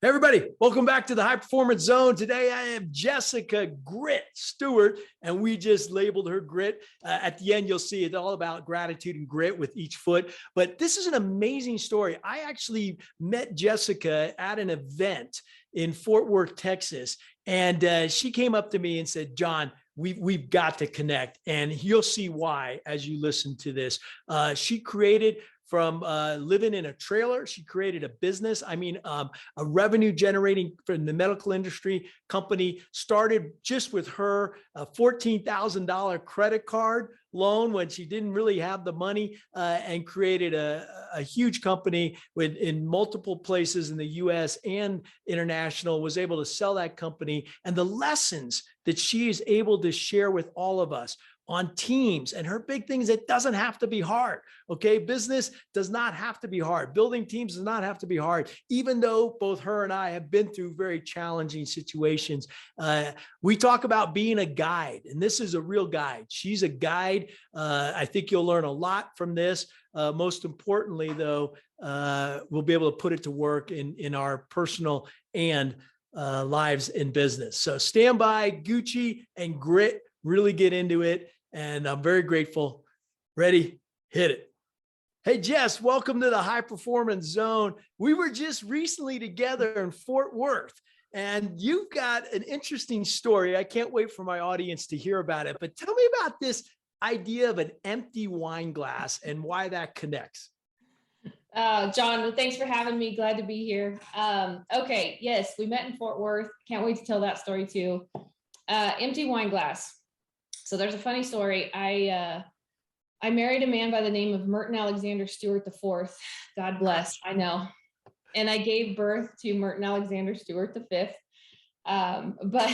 Hey everybody, welcome back to the High Performance Zone. Today I have Jessica Grit Stewart, and we just labeled her Grit. At the end, you'll see it's all about gratitude and grit with each foot. But this is an amazing story. I actually met Jessica at an event in Fort Worth, Texas, and she came up to me and said, "John, we've got to connect," and you'll see why as you listen to this. She created from living in a trailer. She created a business. A revenue generating from the medical industry company started just with her a $14,000 credit card loan when she didn't really have the money, and created a huge company in multiple places in the US and international, was able to sell that company. And the lessons that she is able to share with all of us on teams. And her big thing is it doesn't have to be hard. Okay. Business does not have to be hard. Building teams does not have to be hard, even though both her and I have been through very challenging situations. We talk about being a guide, and this is a real guide. She's a guide. I think you'll learn a lot from this. Most importantly, though, we'll be able to put it to work in our personal and lives in business. So stand by, Gucci and Grit, really get into it. And I'm very grateful. Ready? Hit it. Hey, Jess, welcome to the High Performance Zone. We were just recently together in Fort Worth, and you've got an interesting story. I can't wait for my audience to hear about it. But tell me about this idea of an empty wine glass and why that connects. John, thanks for having me. Glad to be here. Okay, yes, we met in Fort Worth. Can't wait to tell that story too. Empty wine glass. So there's a funny story. I married a man by the name of Merton Alexander Stewart IV. God bless, I know. And I gave birth to Merton Alexander Stewart V. But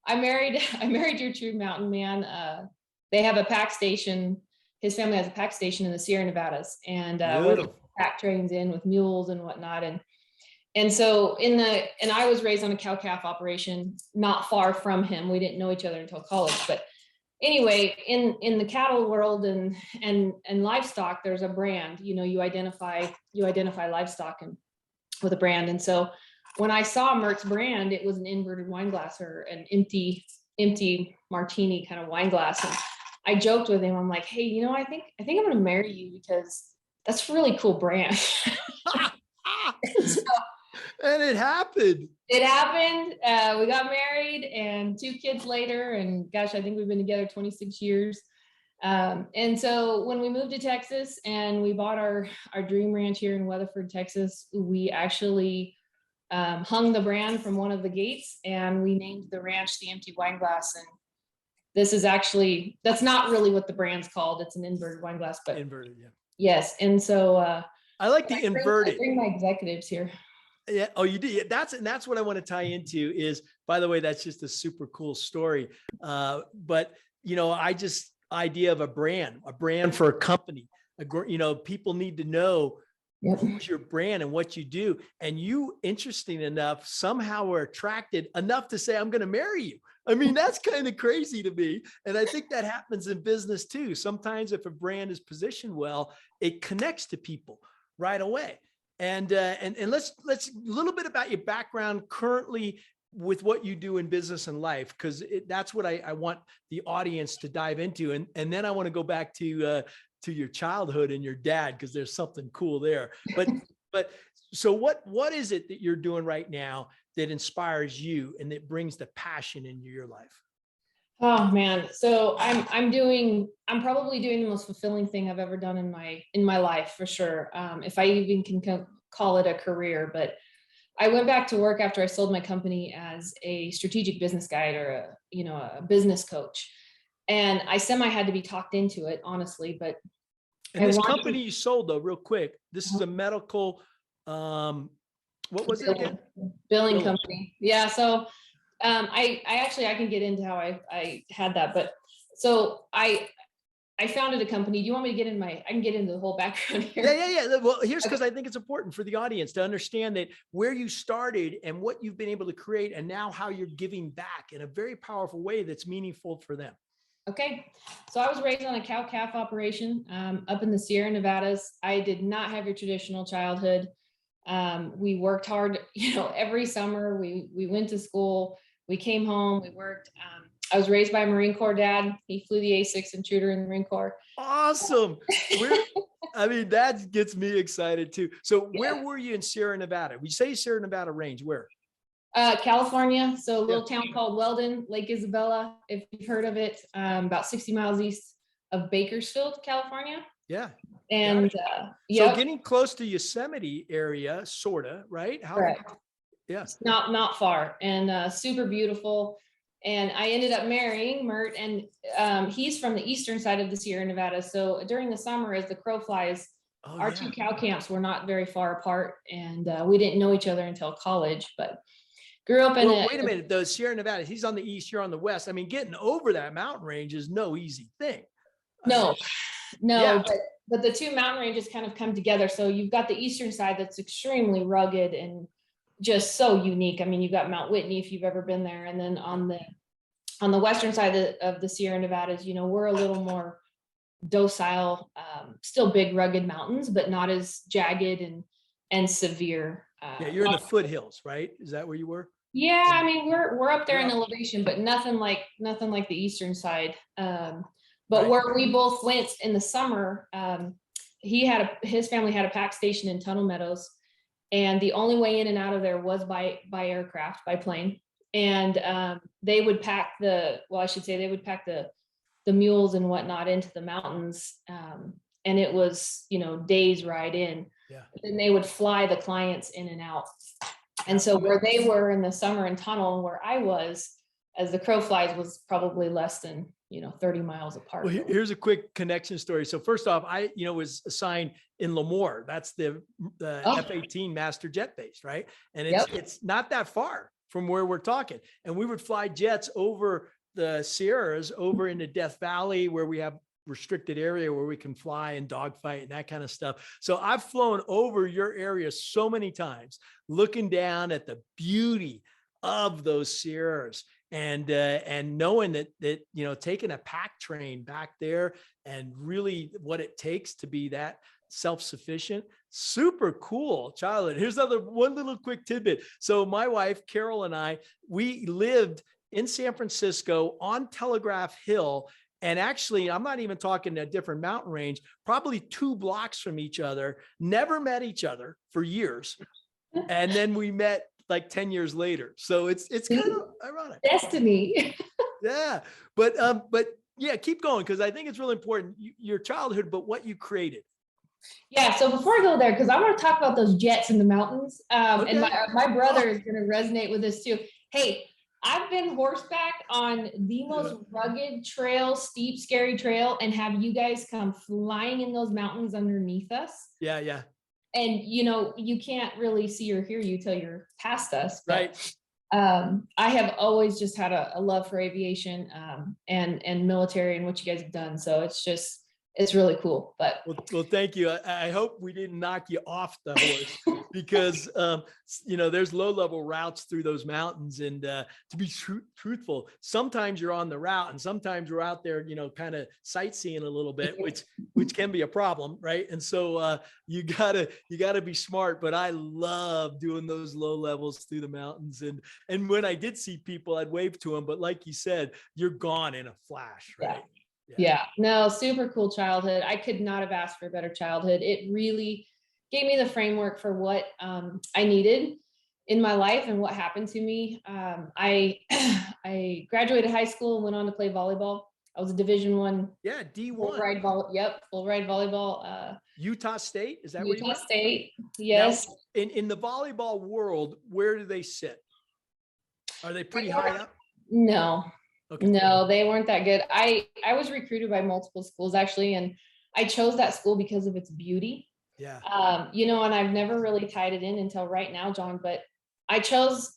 I married your true mountain man. They have a pack station. His family has a pack station in the Sierra Nevadas, and where they pack trains in with mules and whatnot. And so I was raised on a cow-calf operation not far from him. We didn't know each other until college, but anyway, in the cattle world and livestock, there's a brand. You identify livestock with a brand. And so when I saw Mert's brand, it was an inverted wine glass, or an empty martini kind of wine glass. And I joked with him. I'm like, hey, I think I'm going to marry you because that's a really cool brand. And it happened. It happened. We got married, and 2 kids later, and gosh, I think we've been together 26 years. And so when we moved to Texas and we bought our dream ranch here in Weatherford, Texas, we actually hung the brand from one of the gates, and we named the ranch the Empty Wine Glass. And this is actually, that's not really what the brand's called. It's an inverted wine glass, but inverted, yeah. Yes. And so I like the inverted. I bring my executives here. Yeah. Oh, you do. Yeah, that's what I want to tie into is, by the way, that's just a super cool story. But idea of a brand for a company, people need to know who's your brand and what you do. And you, interesting enough, somehow were attracted enough to say, I'm going to marry you. I mean, that's kind of crazy to me. And I think that happens in business too. Sometimes if a brand is positioned well, it connects to people right away. And let's a little bit about your background currently with what you do in business and life, because that's what I want the audience to dive into. And then I want to go back to your childhood and your dad, because there's something cool there. But so what is it that you're doing right now that inspires you and that brings the passion into your life? Oh man. So I'm probably doing the most fulfilling thing I've ever done in my life, for sure. If I even can call it a career. But I went back to work after I sold my company as a strategic business guide, or a business coach. And I had to be talked into it, honestly. But this company you sold, though, real quick, this is a medical, what was it again? Billing company. Yeah. So I can get into how I had that, but so I founded a company. Do you want me to get I can get into the whole background here? Yeah. Well, here's because I think it's important for the audience to understand that where you started and what you've been able to create, and now how you're giving back in a very powerful way that's meaningful for them. Okay. So I was raised on a cow-calf operation up in the Sierra Nevadas. I did not have your traditional childhood. We worked hard, every summer. We went to school, we came home, we worked. I was raised by a Marine Corps dad. He flew the A6 intruder in the Marine Corps. Awesome. That gets me excited too. So where Yeah. were you in Sierra Nevada? We say Sierra Nevada range, where? California. So a little town called Weldon, Lake Isabella, if you've heard of it, about 60 miles east of Bakersfield, California. Yeah. And So yep, getting close to Yosemite area, sorta, right? correct. Yeah. It's not far, and super beautiful. And I ended up marrying Mert, and he's from the eastern side of the Sierra Nevada. So during the summer, as the crow flies, our two cow camps were not very far apart, and we didn't know each other until college, but grew up in Wait a minute, the Sierra Nevada, he's on the east, you're on the west. Getting over that mountain range is no easy thing. No, Yeah. but the two mountain ranges kind of come together. So you've got the eastern side that's extremely rugged and just so unique. You've got Mount Whitney, if you've ever been there. And then on the western side of the Sierra Nevadas, we're a little more docile, still big rugged mountains, but not as jagged and severe. Yeah, you're in the foothills, right? Is that where you were? Yeah, we're up there in elevation, but nothing like the eastern side. But where we both went in the summer, his family had a pack station in Tunnel Meadows, and the only way in and out of there was by aircraft, by plane. And they would pack the mules and whatnot into the mountains, and it was days ride in. Yeah. Then they would fly the clients in and out. And so where they were in the summer in Tunnel, and where I was, as the crow flies, was probably less than 30 miles apart. Well, here's a quick connection story. So first off, I was assigned in Lemoore. That's the F-18 master jet base, right? And it's not that far from where we're talking. And we would fly jets over the Sierras, over into Death Valley, where we have restricted area where we can fly and dogfight and that kind of stuff. So I've flown over your area so many times, looking down at the beauty of those Sierras. And knowing that taking a pack train back there and really what it takes to be that self-sufficient, super cool childhood. Here's one little quick tidbit. So my wife, Carol, and I, we lived in San Francisco on Telegraph Hill. And actually, I'm not even talking a different mountain range, probably 2 blocks from each other, never met each other for years. And then we met like 10 years later. So it's kind of ironic. Destiny. Yeah. But yeah, keep going, because I think it's really important. Your childhood, but what you created. Yeah. So before I go there, because I want to talk about those jets in the mountains. And my brother is going to resonate with this too. Hey, I've been horseback on the most rugged trail, steep, scary trail, and have you guys come flying in those mountains underneath us. Yeah. Yeah. And you can't really see or hear you till you're past us. But, right. I have always just had a love for aviation, and military and what you guys have done. So it's really cool. But well, thank you. I hope we didn't knock you off the horse, because there's low-level routes through those mountains, and to be truthful, sometimes you're on the route, and sometimes we're out there, kind of sightseeing a little bit, which can be a problem, right? And so you gotta be smart. But I love doing those low levels through the mountains, and when I did see people, I'd wave to them. But like you said, you're gone in a flash, right? Yeah. No, super cool childhood. I could not have asked for a better childhood. It really gave me the framework for what I needed in my life and what happened to me. I graduated high school and went on to play volleyball. I was a Division I. Yeah, D1. Full ride volleyball. Utah State, is that where you Utah went? State, yes. Now, in the volleyball world, where do they sit? Are they pretty high up? No. Okay. No, they weren't that good. I was recruited by multiple schools, actually, and I chose that school because of its beauty. Yeah. And I've never really tied it in until right now, John, but I chose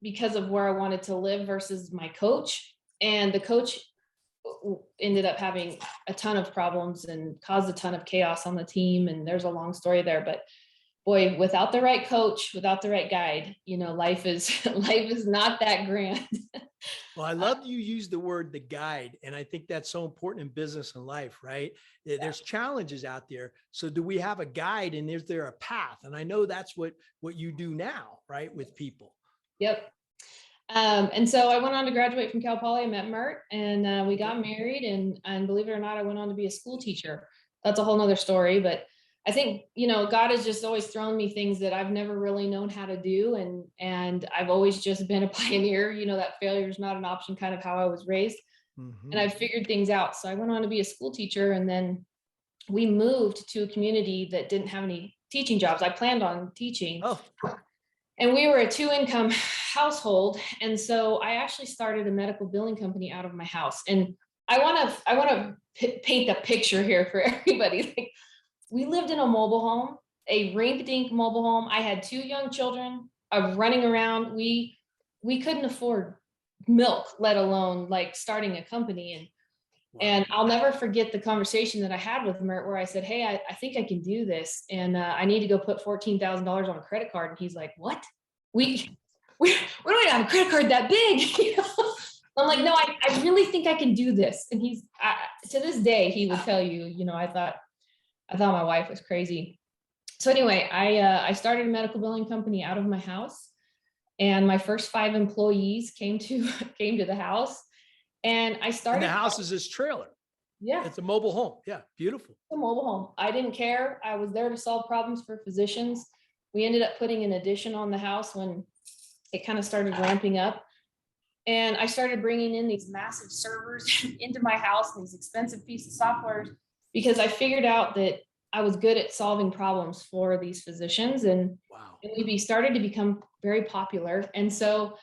because of where I wanted to live versus my coach. And the coach ended up having a ton of problems and caused a ton of chaos on the team. And there's a long story there, but boy, without the right coach, without the right guide, life is not that grand. Well, I love you use the word the guide. And I think that's so important in business and life, right? There's challenges out there. So do we have a guide and is there a path? And I know that's what you do now, right? With people. Yep. And so I went on to graduate from Cal Poly. I met Mert and we got married and believe it or not, I went on to be a school teacher. That's a whole nother story, but I think, God has just always thrown me things that I've never really known how to do. And I've always just been a pioneer, that failure is not an option, kind of how I was raised. And I've figured things out. So I went on to be a school teacher, and then we moved to a community that didn't have any teaching jobs. I planned on teaching. Oh. And we were a 2-income household. And so I actually started a medical billing company out of my house. And I want to paint a picture here for everybody. Like, we lived in a mobile home, a rink-dink mobile home. I had 2 young children running around. We couldn't afford milk, let alone like starting a company. And I'll never forget the conversation that I had with Mert where I said, hey, I think I can do this. And I need to go put $14,000 on a credit card. And he's like, what? We don't even have a credit card that big. I'm like, no, I really think I can do this. And he's, to this day, he would tell you, I thought my wife was crazy. So anyway, I started a medical billing company out of my house, and my first 5 employees came to the house. And I started. And the house is this trailer. Yeah. It's a mobile home. Yeah. Beautiful. A mobile home. I didn't care. I was there to solve problems for physicians. We ended up putting an addition on the house when it kind of started ramping up. And I started bringing in these massive servers into my house and these expensive pieces of software because I figured out that I was good at solving problems for these physicians. And we started to become very popular. And so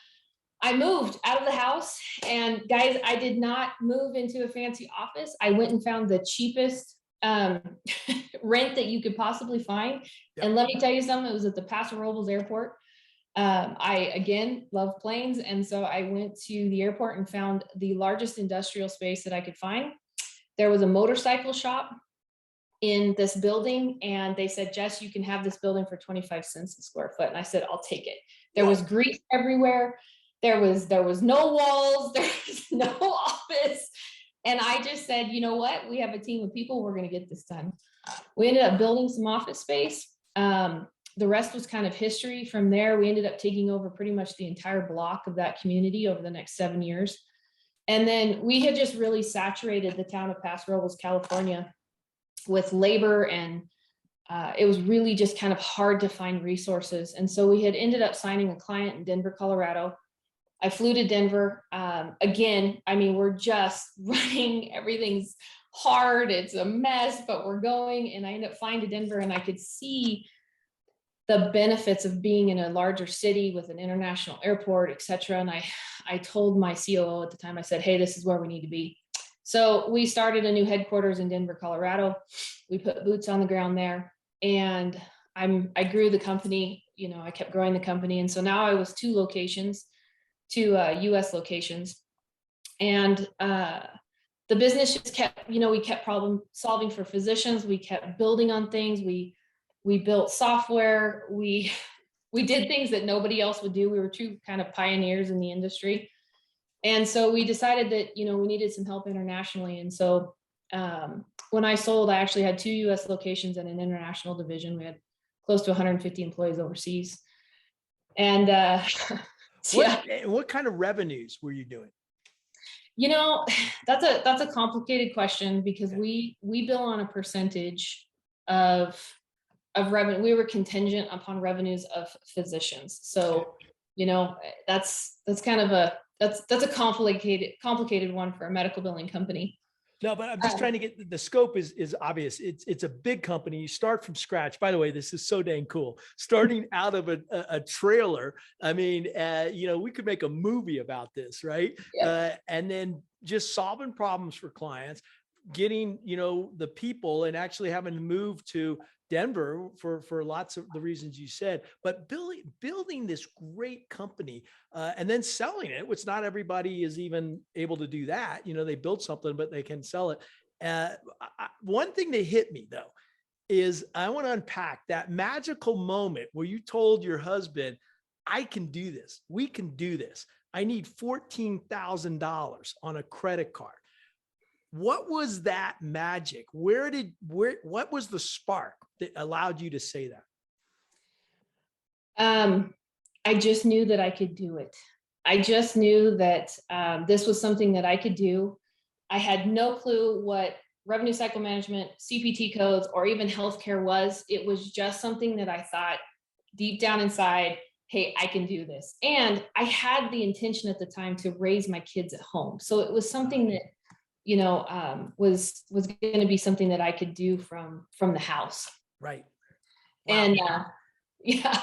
I moved out of the house, and guys, I did not move into a fancy office. I went and found the cheapest rent that you could possibly find. Yep. And let me tell you something, it was at the Paso Robles airport. I, again, love planes. And so I went to the airport and found the largest industrial space that I could find. There was a motorcycle shop in this building, and they said, Jess, you can have this building for 25 cents a square foot. And I said, I'll take it. There was grease everywhere. There was no walls, there was no office. And I just said, you know what? We have a team of people, we're going to get this done. We ended up building some office space. The rest was kind of history. From there, we ended up taking over pretty much the entire block of that community over the next 7 years. And then we had just really saturated the town of Paso Robles, California with labor, and it was really just kind of hard to find resources. And so we had ended up signing a client in Denver, Colorado. I flew to Denver. Again, I mean, we're just running, everything's hard, it's a mess, but we're going. And I ended up flying to Denver, and I could see the benefits of being in a larger city with an international airport, et cetera. And I told my COO at the time, I said, hey, this is where we need to be. So we started a new headquarters in Denver, Colorado. We put boots on the ground there, and I grew the company. I kept growing the company. And so now I was 2 locations, 2 US locations. And the business just kept, we kept problem solving for physicians. We kept building on things. We built software. We did things that nobody else would do. We were 2 kind of pioneers in the industry. And so we decided that, we needed some help internationally. And so when I sold, I actually had 2 US locations and an international division. We had close to 150 employees overseas. And what kind of revenues were you doing? That's a complicated question because we bill on a percentage of revenue. We were contingent upon revenues of physicians. So, that's kind of that's a complicated one for a medical billing company. No, but I'm just trying to get the scope is obvious. It's a big company. You start from scratch. By the way, this is so dang cool. Starting out of a trailer. I mean, we could make a movie about this, right? Yeah. And then just solving problems for clients, getting, the people, and actually having to move to Denver for lots of the reasons you said, but building this great company and then selling it, which not everybody is even able to do that. They build something, but they can sell it. One thing that hit me though, is I want to unpack that magical moment where you told your husband, I can do this. We can do this. I need $14,000 on a credit card. What was that magic? What was the spark that allowed you to say that? I just knew that I could do it. I just knew that this was something that I could do. I had no clue what revenue cycle management, CPT codes, or even healthcare was. It was just something that I thought deep down inside, hey, I can do this. And I had the intention at the time to raise my kids at home. So it was something that, was going to be something that I could do from the house. Right. Wow. And yeah.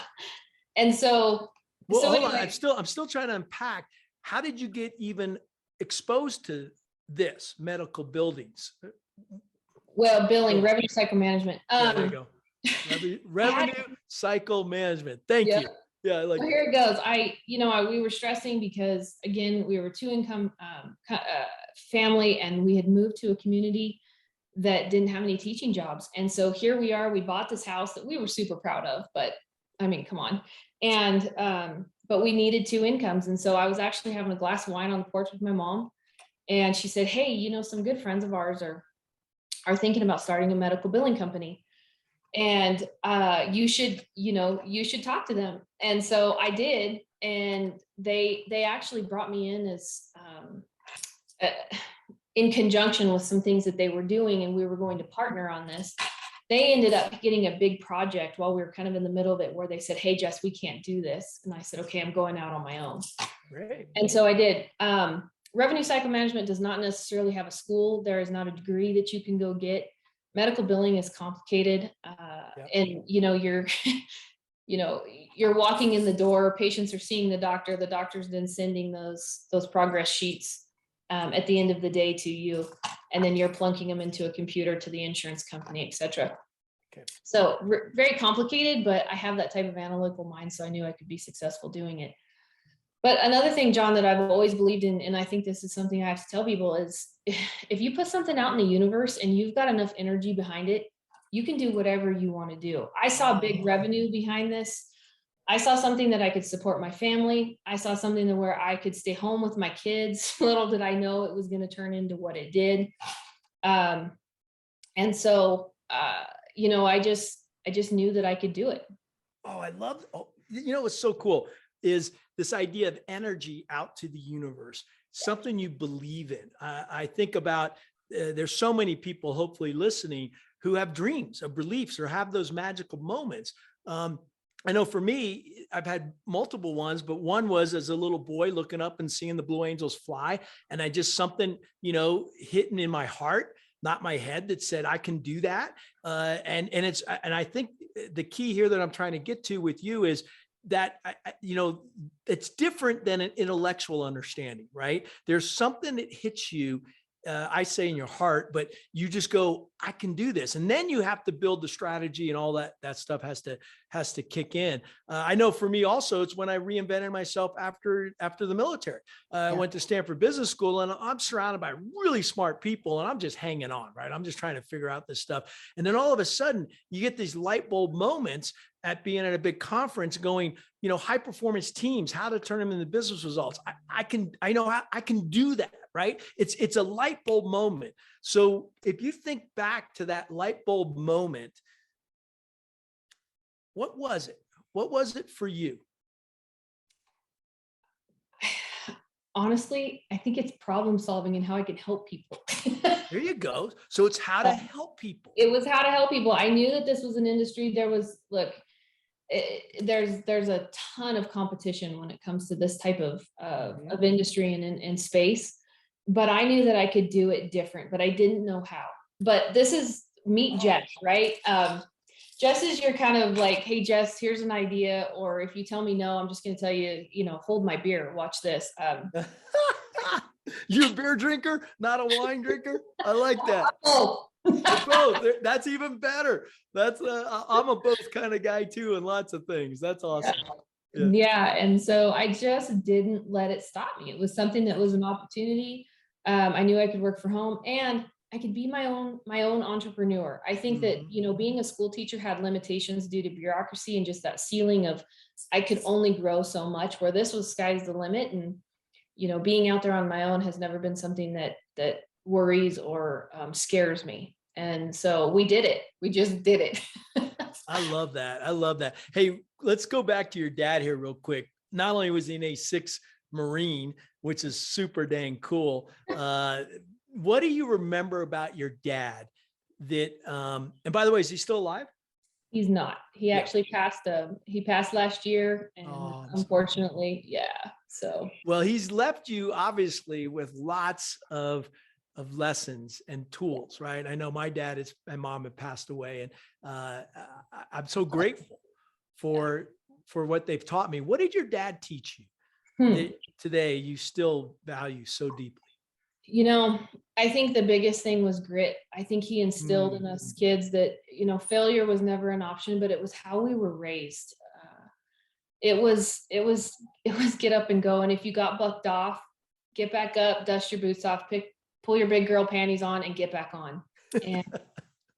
And so, well, hold anyway. on. I'm still trying to unpack. How did you get even exposed to this medical buildings? Well, billing, revenue cycle management. There you go. Revenue cycle management. Thank you. Yeah, well, here it goes. We were stressing because, again, we were a two-income family, and we had moved to a community that didn't have any teaching jobs. And so here we are. We bought this house that we were super proud of, but I mean, come on. And but we needed two incomes, and so I was actually having a glass of wine on the porch with my mom, and she said, "Hey, some good friends of ours are thinking about starting a medical billing company, and you should talk to them." And so I did, and they actually brought me in as in conjunction with some things that they were doing, and we were going to partner on this. They ended up getting a big project while we were kind of in the middle of it, where they said, "Hey, Jess, we can't do this." And I said, "Okay, I'm going out on my own." Great. And so I did. Revenue cycle management does not necessarily have a school. There is not a degree that you can go get. Medical billing is complicated. And you're you're walking in the door, patients are seeing the doctor's then sending those progress sheets at the end of the day to you, and then you're plunking them into a computer to the insurance company, etc. Okay. So very complicated, but I have that type of analytical mind, so I knew I could be successful doing it. But another thing, John, that I've always believed in, and I think this is something I have to tell people, is if you put something out in the universe and you've got enough energy behind it, you can do whatever you want to do. I saw big revenue behind this. I saw something that I could support my family. I saw something where I could stay home with my kids. Little did I know it was going to turn into what it did. And so, I just knew that I could do it. Oh, I love, what's so cool is this idea of energy out to the universe, something you believe in. I think about, there's so many people hopefully listening who have dreams or beliefs or have those magical moments. I know for me, I've had multiple ones, but one was as a little boy looking up and seeing the Blue Angels fly. And I just, something, hitting in my heart, not my head, that said, I can do that. And I think the key here that I'm trying to get to with you is that, it's different than an intellectual understanding, right? There's something that hits you, I say in your heart, but you just go, I can do this. And then you have to build the strategy, and all that stuff has to kick in. I know for me also, it's when I reinvented myself after the military. I went to Stanford Business School, and I'm surrounded by really smart people, and I'm just hanging on, right? I'm just trying to figure out this stuff. And then all of a sudden you get these light bulb moments at being at a big conference going, high performance teams, how to turn them into business results. I know how I can do that, right? It's a light bulb moment. So if you think back to that light bulb moment, what was it? What was it for you? Honestly, I think it's problem solving and how I can help people. There you go. So it's how to help people. It was how to help people. I knew that this was an industry. There's a ton of competition when it comes to this type of industry and in space, but I knew that I could do it different, but I didn't know how. But this is meet Jess, right? Jess is your kind of like, hey, Jess, here's an idea. Or if you tell me no, I'm just going to tell you, hold my beer, watch this. You're a beer drinker, not a wine drinker. I like that. Both. That's even better. I'm a both kind of guy too, in lots of things. That's awesome. Yeah. And so I just didn't let it stop me. It was something that was an opportunity. I knew I could work from home, and I could be my own entrepreneur. I think that, being a school teacher had limitations due to bureaucracy and just that ceiling of I could only grow so much, where this was sky's the limit. And, being out there on my own has never been something that worries or scares me. And so we did it. We just did it. I love that. I love that. Hey, let's go back to your dad here real quick. Not only was he an A6 Marine, which is super dang cool. What do you remember about your dad that, and by the way, is he still alive? He's not. He actually passed. He passed last year, and unfortunately, So well, he's left you obviously with lots of lessons and tools, right? I know my dad and mom have passed away, and I'm so grateful for what they've taught me. What did your dad teach you that today you still value so deeply? I think the biggest thing was grit. I think he instilled in us kids that, failure was never an option, but it was how we were raised. It was get up and go. And if you got bucked off, get back up, dust your boots off, pull your big girl panties on and get back on. And,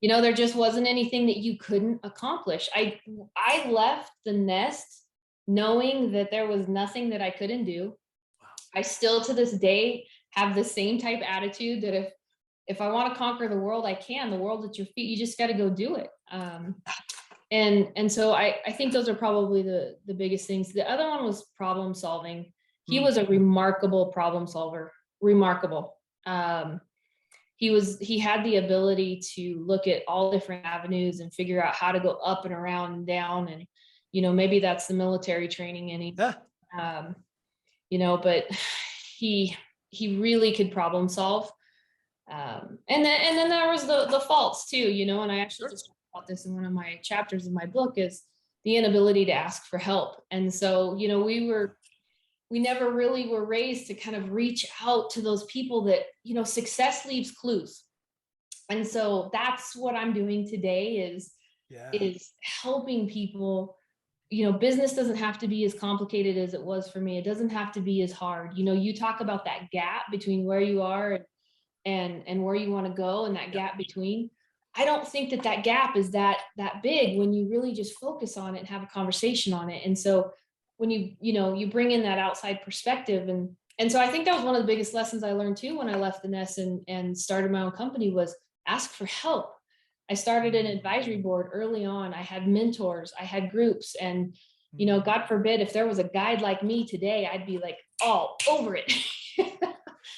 there just wasn't anything that you couldn't accomplish. I left the nest knowing that there was nothing that I couldn't do. I still to this day have the same type attitude that if I want to conquer the world, I can. The world's at your feet. You just got to go do it. And so I think those are probably the biggest things. The other one was problem solving. He was a remarkable problem solver. Remarkable. He had the ability to look at all different avenues and figure out how to go up and around and down. And, maybe that's the military training in him. But he really could problem solve. And then there was the faults too, and I actually just talked about this in one of my chapters of my book, is the inability to ask for help. And so, we never really were raised to kind of reach out to those people that, success leaves clues. And so that's what I'm doing today is helping people. Business doesn't have to be as complicated as it was for me. It doesn't have to be as hard. You talk about that gap between where you are and where you want to go, and that gap between. I don't think that gap is that big when you really just focus on it and have a conversation on it. And so when you bring in that outside perspective, and so I think that was one of the biggest lessons I learned too when I left the nest and started my own company, was ask for help. I started an advisory board early on. I had mentors, I had groups, and, God forbid, if there was a guide like me today, I'd be like all over it.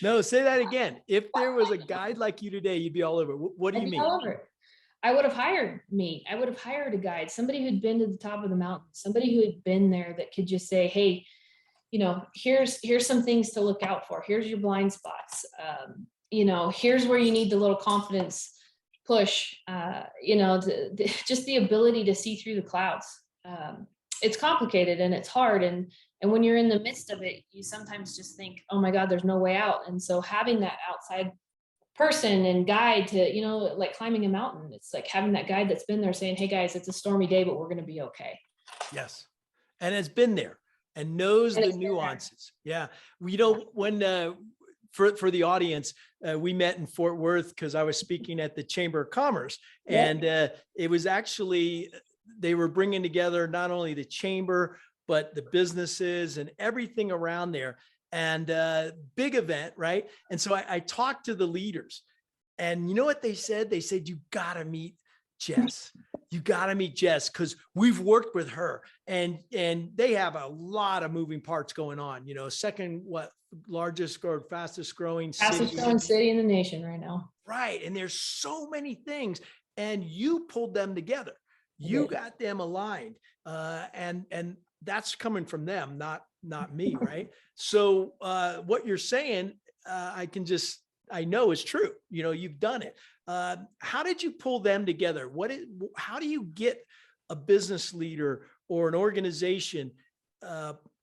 No, say that again. If there was a guide like you today, you'd be all over it. What do you mean? All over it. I would have hired me. I would have hired a guide, somebody who'd been to the top of the mountain, somebody who had been there that could just say, hey, here's some things to look out for. Here's your blind spots. Here's where you need the little confidence push, just the ability to see through the clouds. It's complicated and it's hard. And when you're in the midst of it, you sometimes just think, oh my God, there's no way out. And so having that outside person and guide to, like climbing a mountain, it's like having that guide that's been there saying, hey guys, it's a stormy day, but we're going to be okay. Yes. And has been there and knows the nuances. Yeah. When, for the audience, we met in Fort Worth because I was speaking at the Chamber of Commerce, and it was actually, they were bringing together not only the chamber, but the businesses and everything around there, and big event, right? And so I talked to the leaders, and you know what they said? They said, you got to meet Jess. You got to meet Jess because we've worked with her, and they have a lot of moving parts going on, second, largest or fastest growing city in the nation right now. Right. And there's so many things, and you pulled them together. You got them aligned. And that's coming from them, not me. Right. So what you're saying, I know is true. You've done it. How did you pull them together? How do you get a business leader or an organization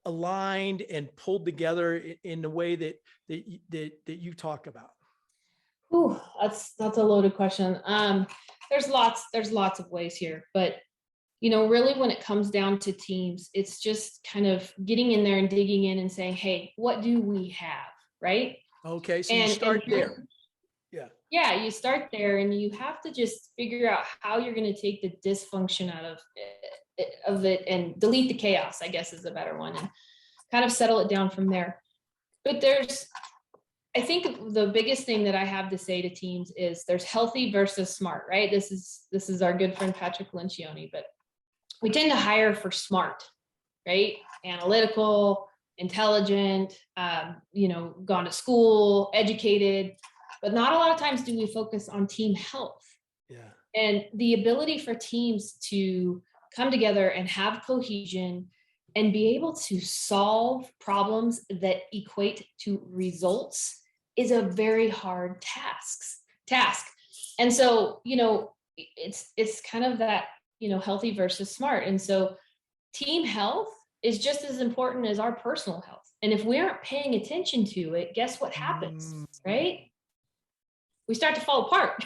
aligned and pulled together in the way that you talk about? Ooh, that's a loaded question. There's lots of ways here, but really when it comes down to teams, it's just kind of getting in there and digging in and saying, hey, what do we have? Right. Okay. So you start there. Yeah. Yeah, you start there, and you have to just figure out how you're going to take the dysfunction out of it and delete the chaos, I guess is a better one, and kind of settle it down from there. But I think the biggest thing that I have to say to teams is there's healthy versus smart, right? This is our good friend Patrick Lencioni, but we tend to hire for smart, right? Analytical, intelligent, gone to school, educated, but not a lot of times do we focus on team health. Yeah. And the ability for teams to come together and have cohesion and be able to solve problems that equate to results is a very hard task. And so, it's kind of that, healthy versus smart. And so team health is just as important as our personal health. And if we aren't paying attention to it, guess what happens, right? We start to fall apart.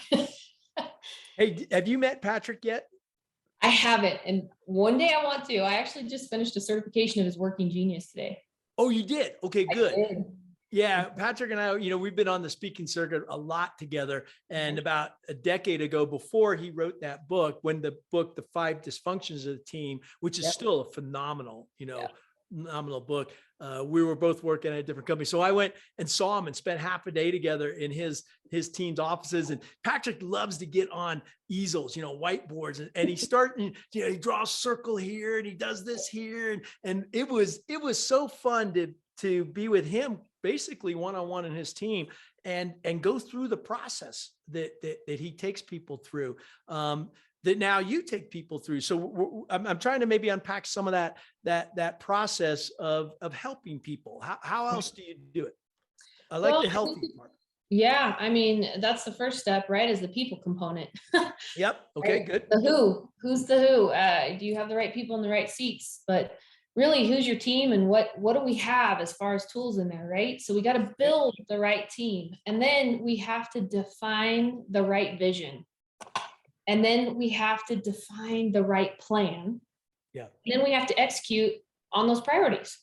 Hey, have you met Patrick yet? I haven't. And one day I want to. I actually just finished a certification of his Working Genius today. Oh, you did? Okay, good. I did. Yeah, Patrick and I, we've been on the speaking circuit a lot together. And about a decade ago, before he wrote that book, when the book, The 5 Dysfunctions of the Team, which is still a phenomenal, phenomenal book. We were both working at a different company. So I went and saw him and spent half a day together in his team's offices. And Patrick loves to get on easels, whiteboards, and he starting, he draws a circle here and he does this here. And it was so fun to be with him basically one-on-one in his team and go through the process that he takes people through. That now you take people through. So I'm trying to maybe unpack some of that process of helping people. How else do you do it? I like the healthy part. Yeah, I mean, that's the first step, right? Is the people component. Yep. Okay, right? good. Who's the who? Do you have the right people in the right seats? But really, who's your team and what do we have as far as tools in there, right? So we got to build the right team, and then we have to define the right vision. And then we have to define the right plan. Yeah. And then we have to execute on those priorities.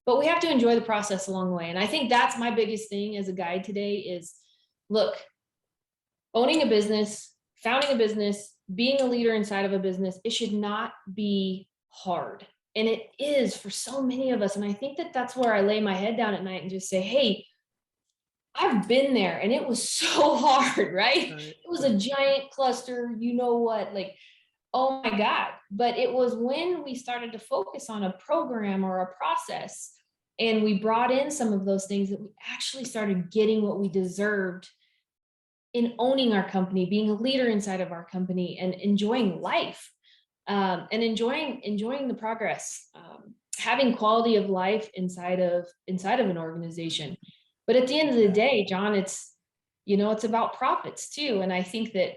But we have to enjoy the process along the way. And I think that's my biggest thing as a guide today is, look, owning a business, founding a business, being a leader inside of a business, it should not be hard. And it is for so many of us. And I think that's where I lay my head down at night and just say, hey, I've been there and it was so hard, right? It was a giant cluster, like, oh my God. But it was when we started to focus on a program or a process and we brought in some of those things that we actually started getting what we deserved in owning our company, being a leader inside of our company and enjoying life and enjoying the progress, having quality of life inside of an organization. But at the end of the day, John, it's about profits too. And I think that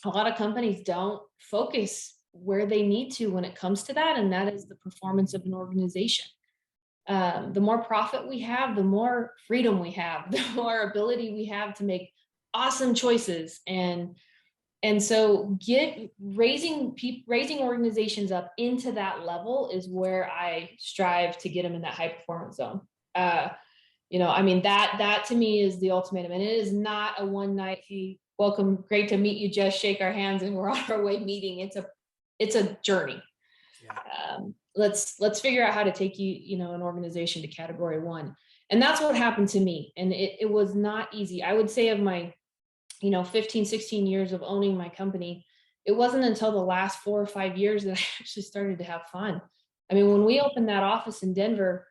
a lot of companies don't focus where they need to when it comes to that. And that is the performance of an organization. The more profit we have, the more freedom we have, the more ability we have to make awesome choices. And so raising organizations up into that level is where I strive to get them in that high performance zone. That to me is the ultimatum. And it is not a one night, hey, welcome, great to meet you, Jess, shake our hands and we're on our way meeting. It's a journey. Yeah. Let's figure out how to take an organization to category 1. And that's what happened to me. And it was not easy. I would say of my, 15, 16 years of owning my company, it wasn't until the last 4 or 5 years that I actually started to have fun. I mean, when we opened that office in Denver,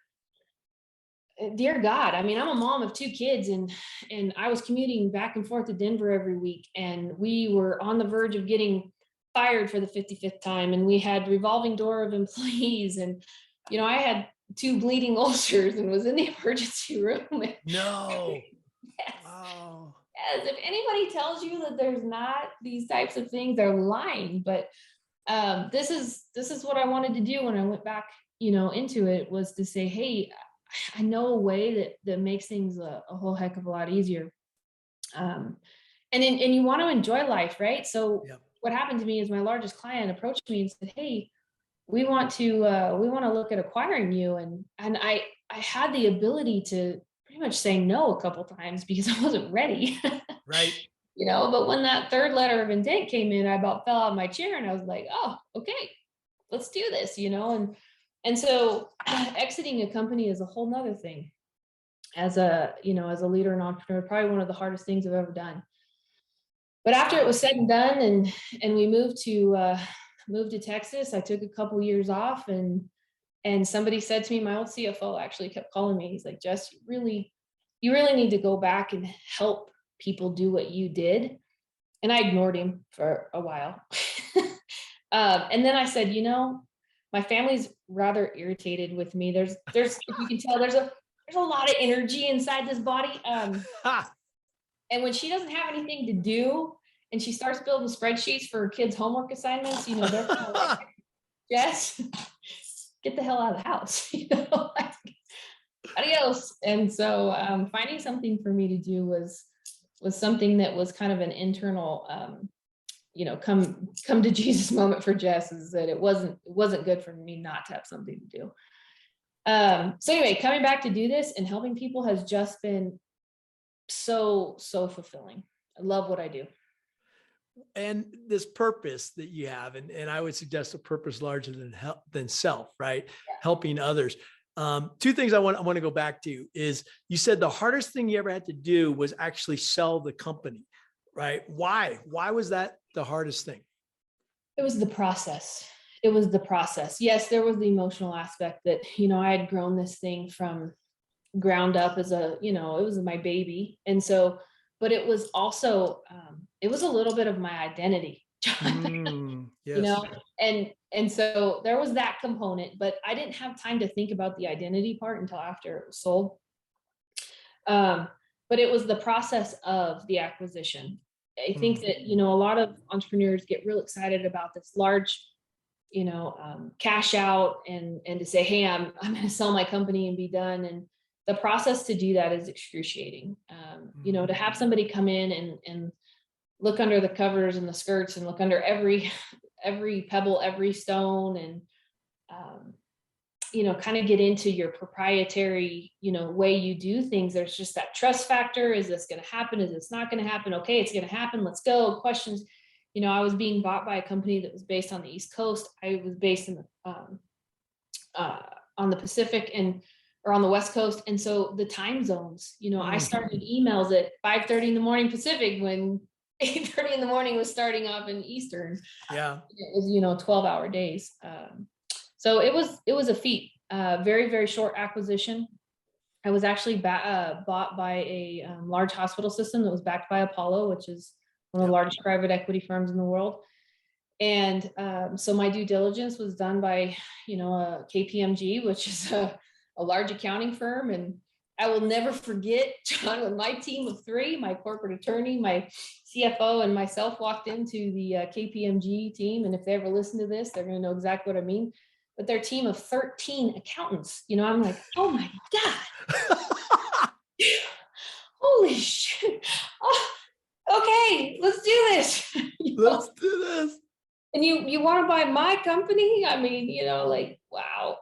dear God, I mean, I'm a mom of 2 kids and I was commuting back and forth to Denver every week. And we were on the verge of getting fired for the 55th time. And we had revolving door of employees. And, I had 2 bleeding ulcers and was in the emergency room. No. Yes. Wow. Yes. If anybody tells you that there's not these types of things, they're lying. But this is what I wanted to do when I went back, into it, was to say, hey, I know a way that makes things a whole heck of a lot easier. And you want to enjoy life, right? So what happened to me is my largest client approached me and said, hey, we want to look at acquiring you. And I had the ability to pretty much say no a couple of times because I wasn't ready. Right. But when that third letter of intent came in, I about fell out of my chair and I was like, oh, okay, let's do this, and so exiting a company is a whole nother thing. As a leader and entrepreneur, probably one of the hardest things I've ever done. But after it was said and done, and we moved to Texas, I took a couple years off, and somebody said to me, my old CFO actually kept calling me. He's like, Jess, you really need to go back and help people do what you did. And I ignored him for a while. And then I said, my family's rather irritated with me. There's, if you can tell, there's a lot of energy inside this body. And when she doesn't have anything to do and she starts building spreadsheets for her kids' homework assignments, they're kind of like, Jess, get the hell out of the house, like, adios. And so finding something for me to do was something that was kind of an internal, come to Jesus moment for Jess, is that it wasn't good for me not to have something to do. So anyway, coming back to do this and helping people has just been so fulfilling. I love what I do. And this purpose that you have, and I would suggest a purpose larger than self, right? Yeah. Helping others. Two things I want to go back to is, you said the hardest thing you ever had to do was actually sell the company, right? Why was that the hardest thing? It was the process. Yes, there was the emotional aspect that, I had grown this thing from ground up as it was my baby. And so, but it was also, it was a little bit of my identity, yes. And so there was that component, but I didn't have time to think about the identity part until after it was sold. But it was the process of the acquisition. I think that, a lot of entrepreneurs get real excited about this large, cash out and to say, hey, I'm going to sell my company and be done. And the process to do that is excruciating. To have somebody come in and look under the covers and the skirts and look under every pebble, every stone, and, kind of get into your proprietary, way you do things. There's just that trust factor. Is this going to happen? Is this not going to happen? Okay, it's going to happen. Let's go. Questions. I was being bought by a company that was based on the East Coast. I was based in on the Pacific or on the West Coast. And so the time zones, I started emails at 5:30 in the morning Pacific when 8:30 in the morning was starting off in Eastern. Yeah. It was, 12-hour days. So it was a feat, very, very short acquisition. I was actually bought by a large hospital system that was backed by Apollo, which is one of the largest private equity firms in the world. And so my due diligence was done by, a KPMG, which is a large accounting firm. And I will never forget, John, when my team of 3, my corporate attorney, my CFO, and myself walked into the KPMG team. And if they ever listen to this, they're going to know exactly what I mean. But their team of 13 accountants, I'm like, oh my God, holy shit. Oh, okay, let's do this. Let's do this. And you want to buy my company? I mean, like, wow.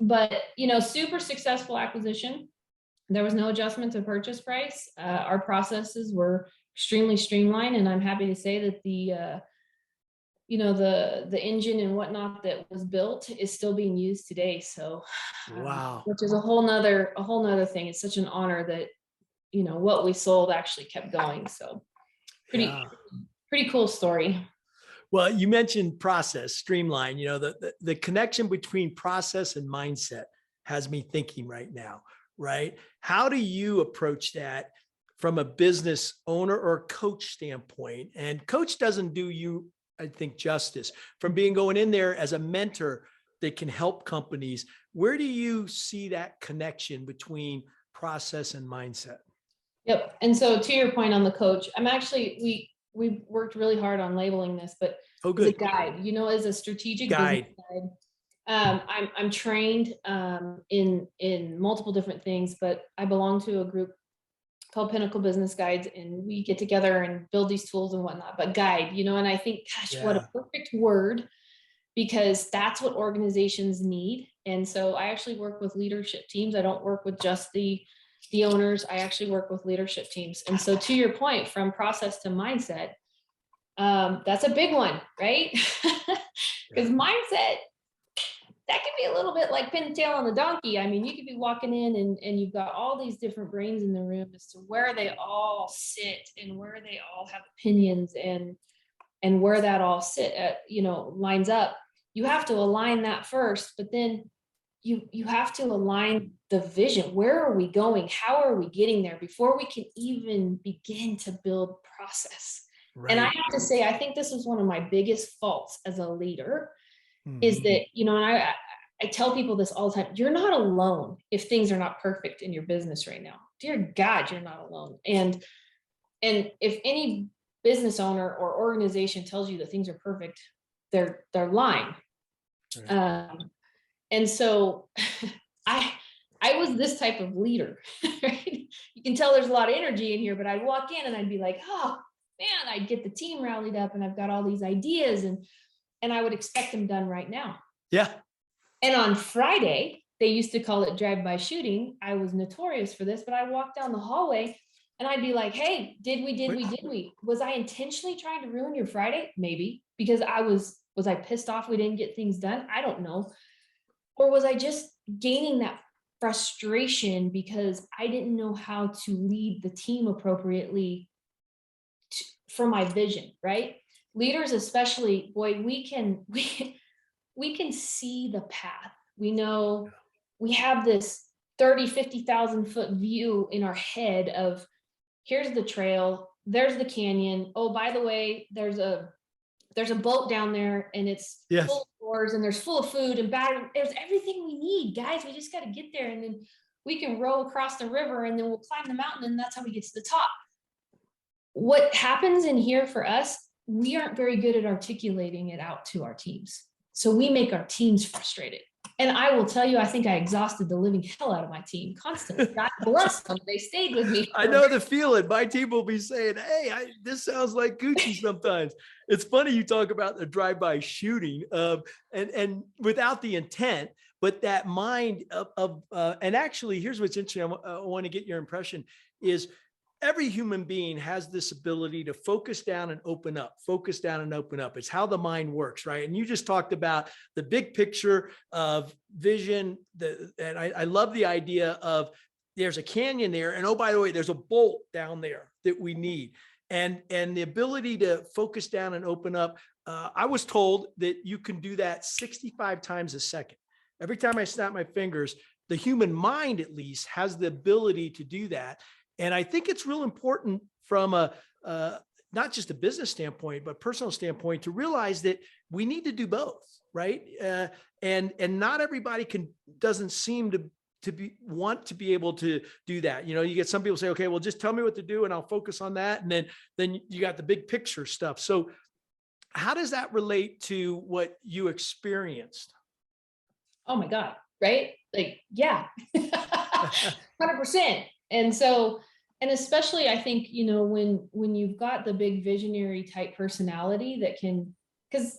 But, super successful acquisition. There was no adjustment to purchase price. Our processes were extremely streamlined. And I'm happy to say that the engine and whatnot that was built is still being used today. So, wow, which is a whole nother thing. It's such an honor that, what we sold actually kept going. So pretty cool story. Well, you mentioned process, streamline, the connection between process and mindset has me thinking right now, right? How do you approach that from a business owner or coach standpoint? And coach doesn't do you, I think, justice from going in there as a mentor that can help companies. Where do you see that connection between process and mindset? Yep. And so to your point on the coach, I'm actually, we worked really hard on labeling this, but as a guide, as a strategic guide. I'm trained in multiple different things, but I belong to a group called Pinnacle Business Guides, and we get together and build these tools and whatnot. But guide, and I think, gosh, what a perfect word, because that's what organizations need. And so I actually work with leadership teams. I don't work with just the the owners. I actually work with leadership teams. And so to your point, from process to mindset, that's a big one, right? Because mindset, that can be a little bit like pin the tail on the donkey. I mean, you could be walking in and you've got all these different brains in the room as to where they all sit and where they all have opinions and where that all lines up. You have to align that first, but then you have to align the vision. Where are we going? How are we getting there before we can even begin to build process? Right. And I have to say, I think this is one of my biggest faults as a leader, is that, and I tell people this all the time, you're not alone if things are not perfect in your business right now. Dear God, you're not alone. And if any business owner or organization tells you that things are perfect, they're lying. Right. And so I was this type of leader, right? You can tell there's a lot of energy in here, but I'd walk in and I'd be like, oh man, I'd get the team rallied up and I've got all these ideas and I would expect them done right now. Yeah. And on Friday, they used to call it drive-by shooting. I was notorious for this, but I walked down the hallway and I'd be like, hey, did we? Was I intentionally trying to ruin your Friday? Maybe, because was I pissed off we didn't get things done? I don't know. Or was I just gaining that frustration because I didn't know how to lead the team appropriately for my vision, right? Leaders especially, boy, we can see the path. We know we have this 30, 50,000 foot view in our head of here's the trail, there's the canyon. Oh, by the way, there's a boat down there and it's full of doors and there's full of food and battery. There's everything we need, guys. We just got to get there and then we can row across the river and then we'll climb the mountain and that's how we get to the top. What happens in here for us, we aren't very good at articulating it out to our teams. So we make our teams frustrated. And I will tell you, I think I exhausted the living hell out of my team constantly. God bless them. They stayed with me. I know the feeling. My team will be saying, hey, this sounds like Gucci sometimes. It's funny you talk about the drive-by shooting and without the intent, but that mind and actually, here's what's interesting. I want to get your impression is every human being has this ability to focus down and open up, focus down and open up. It's how the mind works, right? And you just talked about the big picture of vision. And I love the idea of there's a canyon there. And oh, by the way, there's a bolt down there that we need. And the ability to focus down and open up. I was told that you can do that 65 times a second. Every time I snap my fingers, the human mind at least has the ability to do that. And I think it's real important from not just a business standpoint, but personal standpoint to realize that we need to do both, right? And not everybody doesn't seem to want to be able to do that. You get some people say, okay, well, just tell me what to do and I'll focus on that. And then you got the big picture stuff. So how does that relate to what you experienced? Oh my God, right? Like, yeah, 100%. And so, and especially I think, when you've got the big visionary type personality that because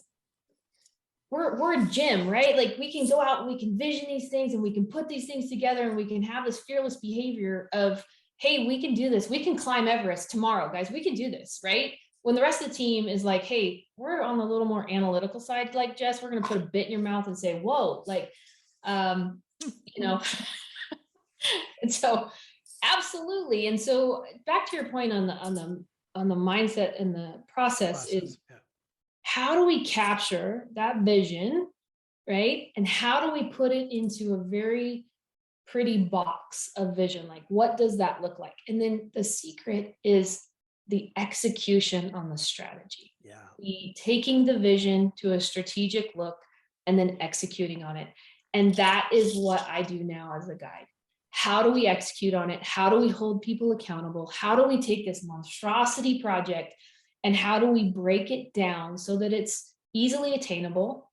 we're a gym, right? Like we can go out and we can vision these things and we can put these things together and we can have this fearless behavior of, hey, we can do this. We can climb Everest tomorrow, guys. We can do this, right? When the rest of the team is like, hey, we're on the little more analytical side, like Jess, we're going to put a bit in your mouth and say, whoa, like, and so absolutely. And so back to your point on the mindset and the process is how do we capture that vision, right? And how do we put it into a very pretty box of vision? Like, what does that look like? And then the secret is the execution on the strategy. Yeah. Taking the vision to a strategic look and then executing on it. And that is what I do now as a guide. How do we execute on it? How do we hold people accountable? How do we take this monstrosity project and how do we break it down so that it's easily attainable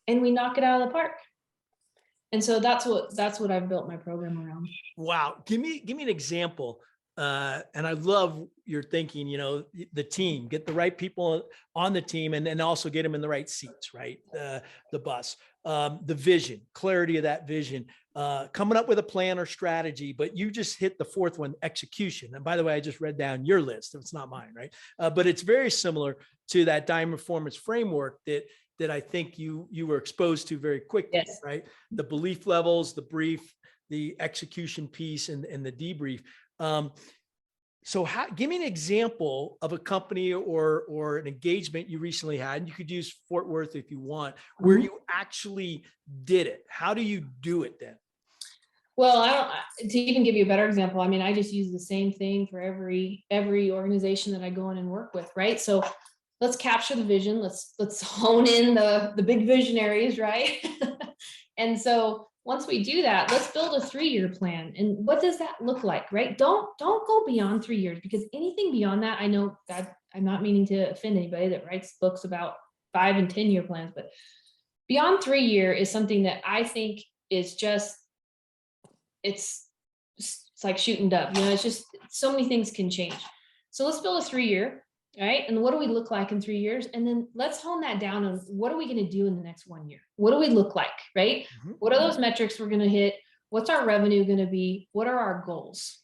and we knock it out of the park? And so that's what I've built my program around. Wow. Give me an example. And I love your thinking, the team, get the right people on the team and then also get them in the right seats, right? The bus, the vision, clarity of that vision. coming up with a plan or strategy, but you just hit the fourth one, execution. And by the way, I just read down your list. It's not mine, right? But it's very similar to that Diamond Performance framework that I think you were exposed to very quickly, Yes. right? The belief levels, the brief, the execution piece, and the debrief. So give me an example of a company or an engagement you recently had, and you could use Fort Worth if you want, where you actually did it. How do you do it then? Well, I don't, to even give you a better example, I mean, I just use the same thing for every organization that I go in and work with, right? So let's capture the vision. Let's hone in the big visionaries, right? And so once we do that, let's build a 3-year plan. And what does that look like, right? Don't go beyond 3 years, because anything beyond that, I know that I'm not meaning to offend anybody that writes books about 5 and 10-year plans, but beyond 3 year is something that I think is just, it's like shooting dove, you know, it's just so many things can change. So let's build a 3-year, right? And what do we look like in 3 years? And then let's hone that down on what are we going to do in the next 1 year? What do we look like, right? Mm-hmm. What are those metrics we're going to hit? What's our revenue going to be? What are our goals?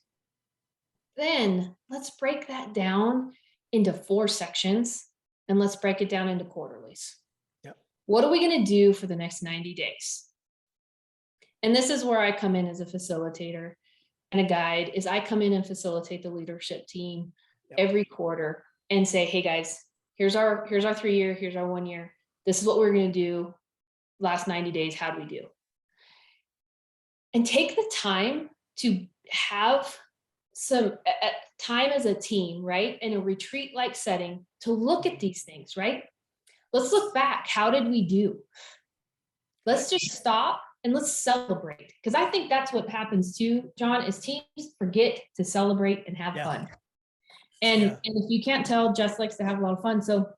Then let's break that down into 4 sections, and let's break it down into quarterlies. Yep. What are we going to do for the next 90 days? And this is where I come in as a facilitator and a guide, is I come in and facilitate the leadership team every quarter and say, hey guys, here's our 3 year, here's our 1 year. This is what we're going to do last 90 days. How do we do? And take the time to have some time as a team, right? In a retreat like setting to look at these things, right? Let's look back. How did we do? Let's just stop and let's celebrate. Because I think that's what happens too, John, is teams forget to celebrate and have fun. And if you can't tell, Jess likes to have a lot of fun. So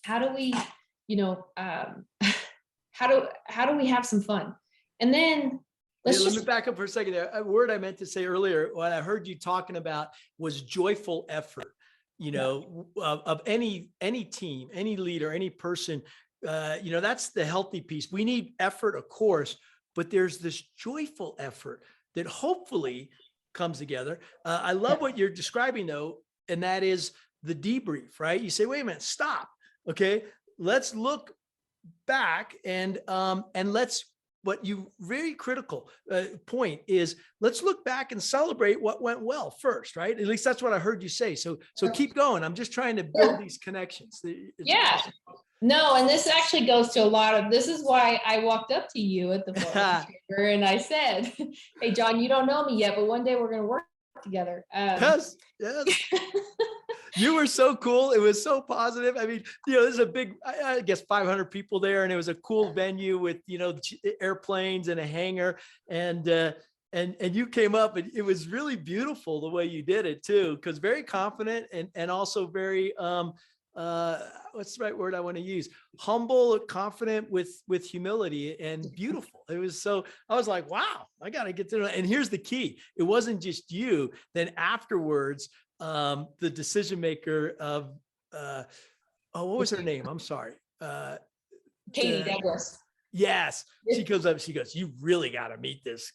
how do we, how do we have some fun? And then let me back up for a second there. A word I meant to say earlier, what I heard you talking about was joyful effort, of any team, any leader, any person, that's the healthy piece. We need effort, of course, but there's this joyful effort that hopefully comes together. I love what you're describing though, and that is the debrief, right? You say, wait a minute, stop. Okay. Let's look back and let's, what you very critical point is, let's look back and celebrate what went well first, right? At least that's what I heard you say. So keep going. I'm just trying to build these connections. It's awesome. No, and this actually goes to a lot of, this is why I walked up to you at the chamber and I said, hey, John, you don't know me yet, but one day we're going to work together. Yes. You were so cool. It was so positive. I mean, there's a big, I guess 500 people there, and it was a cool venue with, airplanes and a hangar, and you came up, and it was really beautiful the way you did it too, because very confident and also very, what's the right word I want to use? Humble, confident with humility, and beautiful. It was so, I was like, wow, I got to get to know. And here's the key. It wasn't just you. Then afterwards, the decision maker of, what was her name? I'm sorry. Katie Douglas. Yes. She comes up, she goes, you really got to meet this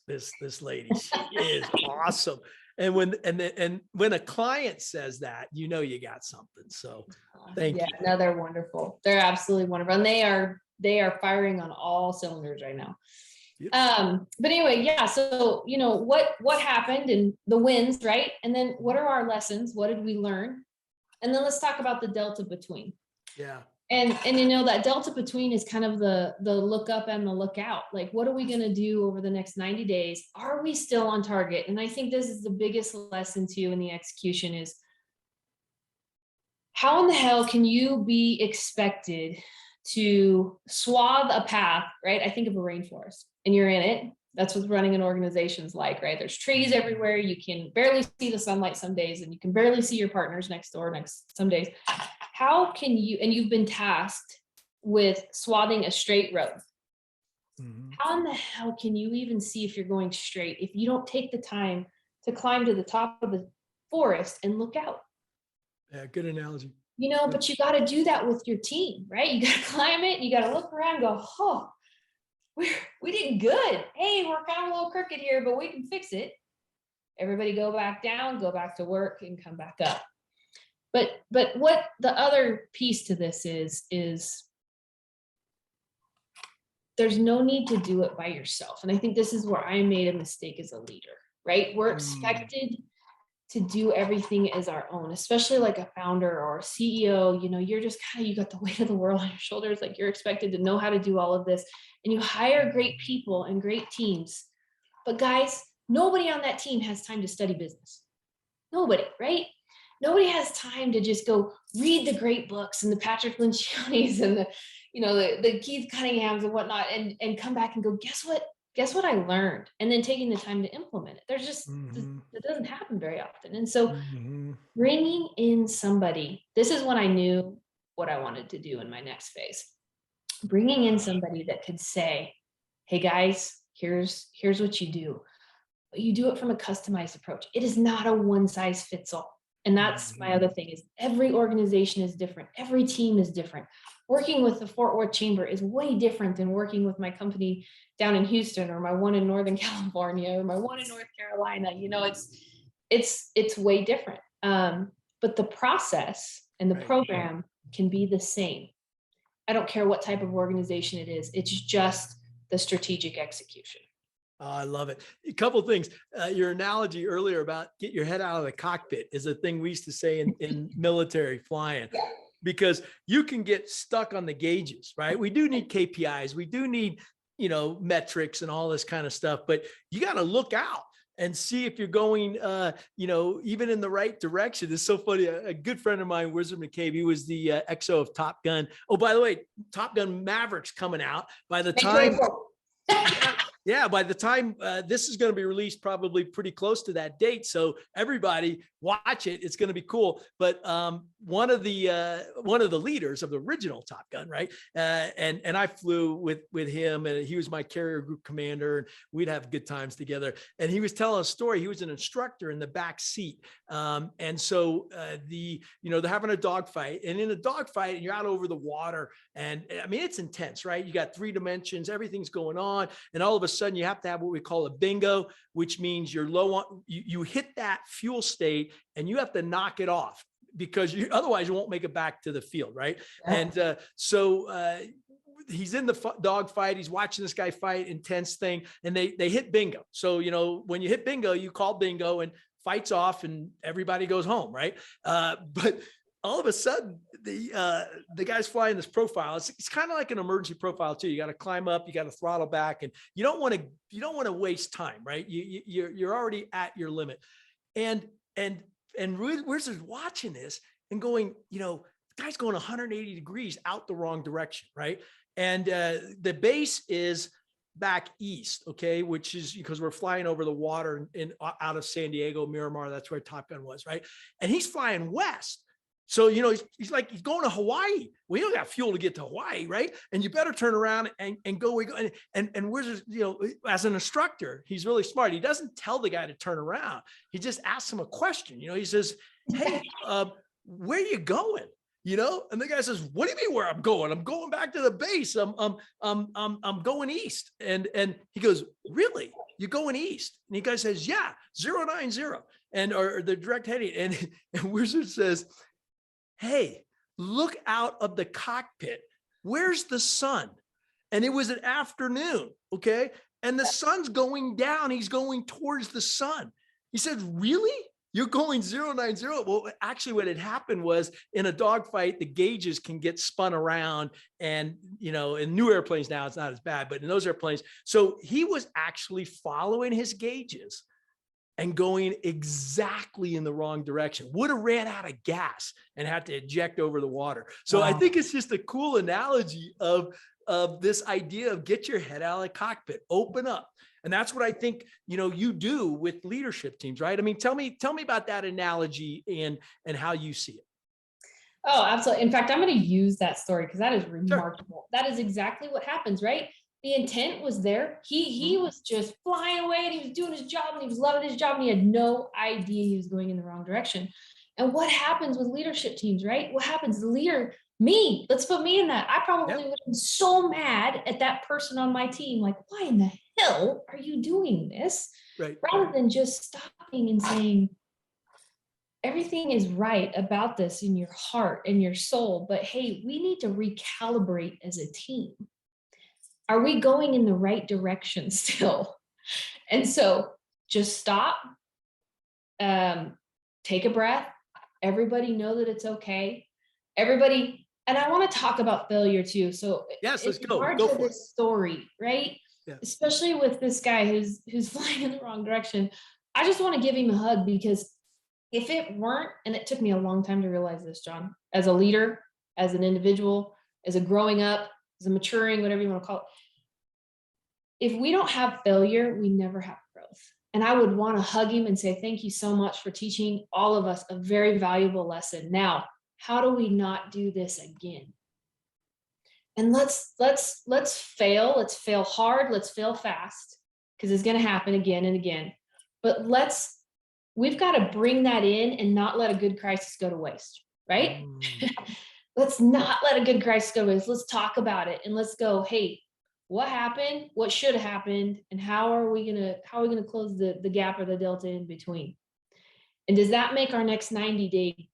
lady. She is awesome. And when a client says that, you got something. So thank you. No, they're wonderful. They're absolutely wonderful. And they are firing on all cylinders right now. But anyway, so what happened and the wins, right? And then what are our lessons? What did we learn? And then let's talk about the delta between. Yeah. And that delta between is kind of the look up and the look out. Like, what are we going to do over the next 90 days? Are we still on target? And I think this is the biggest lesson too in the execution is, how in the hell can you be expected to swathe a path, right? I think of a rainforest and you're in it. That's what running an organization's like, right? There's trees everywhere. You can barely see the sunlight some days, and you can barely see your partners next door some days. How can you, and you've been tasked with swathing a straight road. Mm-hmm. How in the hell can you even see if you're going straight if you don't take the time to climb to the top of the forest and look out? Yeah, good analogy. But you got to do that with your team, right? You got to climb it. You got to look around and go, oh, we did good. Hey, we're kind of a little crooked here, but we can fix it. Everybody go back down, go back to work, and come back up. But what the other piece to this is there's no need to do it by yourself. And I think this is where I made a mistake as a leader, right? We're expected to do everything as our own, especially like a founder or a CEO. You know, you're just kind of, you got the weight of the world on your shoulders. Like, you're expected to know how to do all of this, and you hire great people and great teams. But guys, nobody on that team has time to study business. Nobody, right? Nobody has time to just go read the great books and the Patrick Lencioni's and the Keith Cunninghams and whatnot, and come back and go, guess what I learned? And then taking the time to implement it. There's just, that doesn't happen very often. And so bringing in somebody, this is when I knew what I wanted to do in my next phase. Bringing in somebody that could say, hey guys, here's what you do. But you do it from a customized approach. It is not a one size fits all. And that's my other thing, is every organization is different. Every team is different. Working with the Fort Worth Chamber is way different than working with my company down in Houston, or my one in Northern California, or my one in North Carolina. You know, it's way different. But the process and the program can be the same. I don't care what type of organization it is. It's just the strategic execution. Oh, I love it. A couple of things. Your analogy earlier about get your head out of the cockpit is a thing we used to say in military flying, because you can get stuck on the gauges, right? We do need KPIs. We do need, metrics and all this kind of stuff, but you got to look out and see if you're going, even in the right direction. It's so funny. A good friend of mine, Wizard McCabe, he was the XO of Top Gun. Oh, by the way, Top Gun Maverick's coming out. By the time... Yeah, by the time this is going to be released, probably pretty close to that date. So everybody watch it. It's going to be cool. But one of the leaders of the original Top Gun, right? And I flew with him, and he was my carrier group commander, and we'd have good times together. And he was telling a story. He was an instructor in the back seat. And so they're having a dogfight, and in a dogfight, and you're out over the water, and I mean, it's intense, right? You got 3 dimensions, everything's going on, and all of a sudden you have to have what we call a bingo, which means you're low on, you hit that fuel state and you have to knock it off, because otherwise you won't make it back to the field, right? Yeah. And so he's in the dog fight. He's watching this guy fight, intense thing, and they hit bingo. So, when you hit bingo, you call bingo and fights off and everybody goes home, right? But all of a sudden, the guy's flying this profile. It's kind of like an emergency profile too. You got to climb up, you got to throttle back, and you don't want to waste time, right? You're already at your limit, and we're just watching this and going, the guy's going 180 degrees out the wrong direction, right? And the base is back east, okay, which is because we're flying over the water out of San Diego, Miramar. That's where Top Gun was, right? And he's flying west. So, he's going to Hawaii. We don't got fuel to get to Hawaii, right? And you better turn around and go. And we're just, as an instructor, he's really smart. He doesn't tell the guy to turn around. He just asks him a question. He says, hey, where are you going? And the guy says, what do you mean where I'm going? I'm going back to the base. I'm going east. And he goes, really? You're going east? And the guy says, yeah, 090. Or the direct heading. And Wizard says, hey, look out of the cockpit. Where's the sun? And it was an afternoon, okay? And the sun's going down. He's going towards the sun. He said, really? You're going 090? Well, actually what had happened was, in a dogfight, the gauges can get spun around, and, in new airplanes now, it's not as bad, but in those airplanes. So he was actually following his gauges and going exactly in the wrong direction. Would have ran out of gas and had to eject over the water. So wow. I think it's just a cool analogy of this idea of get your head out of the cockpit, open up. And that's what I think, you do with leadership teams, right? I mean, tell me about that analogy and how you see it. Oh, absolutely. In fact, I'm going to use that story because that is remarkable. Sure. That is exactly what happens, right? The intent was there. He was just flying away, and he was doing his job, and he was loving his job, and he had no idea he was going in the wrong direction. And what happens with leadership teams, right? What happens? The leader Me, let's put me in that. I probably Yep. would have been so mad at that person on my team. Like, why in the hell are you doing this? Right. Rather than just stopping and saying, everything is right about this in your heart and your soul, but hey, we need to recalibrate as a team. Are we going in the right direction still? And so just stop, take a breath. Everybody know that it's okay. Everybody, and I want to talk about failure too. So Yes, let's in go. regard Go to for it. this story, right? Yeah. Especially with this guy who's flying in the wrong direction. I just want to give him a hug, because if it weren't, and it took me a long time to realize this, John, as a leader, as an individual, as a growing up, as a maturing, whatever you want to call it, if we don't have failure, we never have growth. And I would want to hug him and say, thank you so much for teaching all of us a very valuable lesson. Now, how do we not do this again? And let's fail. Let's fail hard. Let's fail fast, because it's going to happen again and again. But we've got to bring that in and not let a good crisis go to waste, right? Let's not let a good crisis go to waste. Let's talk about it, and let's go, hey, what happened? What should have happened? And how are we gonna close the gap or the delta in between? And does that make our next 90-day,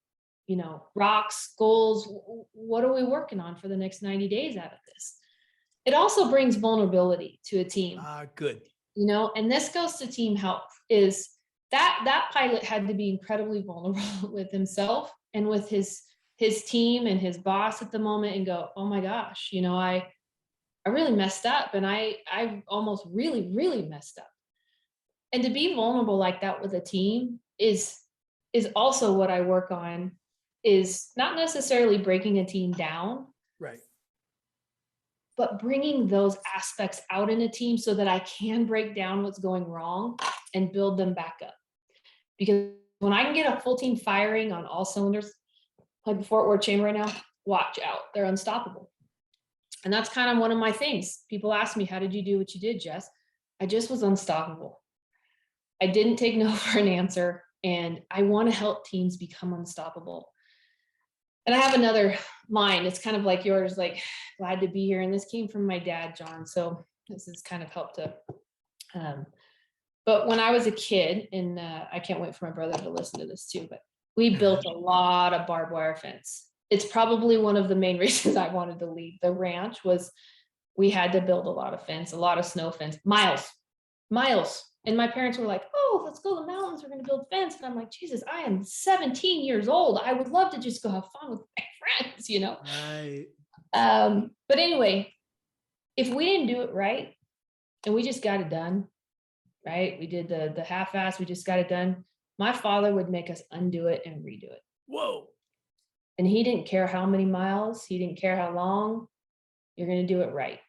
rocks, goals? What are we working on for the next 90 days out of this? It also brings vulnerability to a team. Good. And this goes to team health, is that pilot had to be incredibly vulnerable with himself and with his team and his boss at the moment, and go, oh my gosh, I really messed up, and I almost really, really messed up. And to be vulnerable like that with a team is also what I work on, is not necessarily breaking a team down, Right. but bringing those aspects out in a team so that I can break down what's going wrong and build them back up. Because when I can get a full team firing on all cylinders, like the Fort Worth Chamber right now, watch out, they're unstoppable. And that's kind of one of my things. People ask me, how did you do what you did, Jess? I just was unstoppable. I didn't take no for an answer. And I want to help teams become unstoppable. And I have another line. It's kind of like yours, like, glad to be here. And this came from my dad, John. So this has kind of helped to, but when I was a kid, and I can't wait for my brother to listen to this too, but we built a lot of barbed wire fence. It's probably one of the main reasons I wanted to leave the ranch, was we had to build a lot of fence, a lot of snow fence, miles. And my parents were like, oh, let's go to the mountains. We're going to build fence. And I'm like, Jesus, I am 17 years old. I would love to just go have fun with my friends, Right. But anyway, if we didn't do it right and we just got it done, right? We did the half-ass, we just got it done. My father would make us undo it and redo it. Whoa. And he didn't care how many miles, he didn't care how long, you're going to do it right.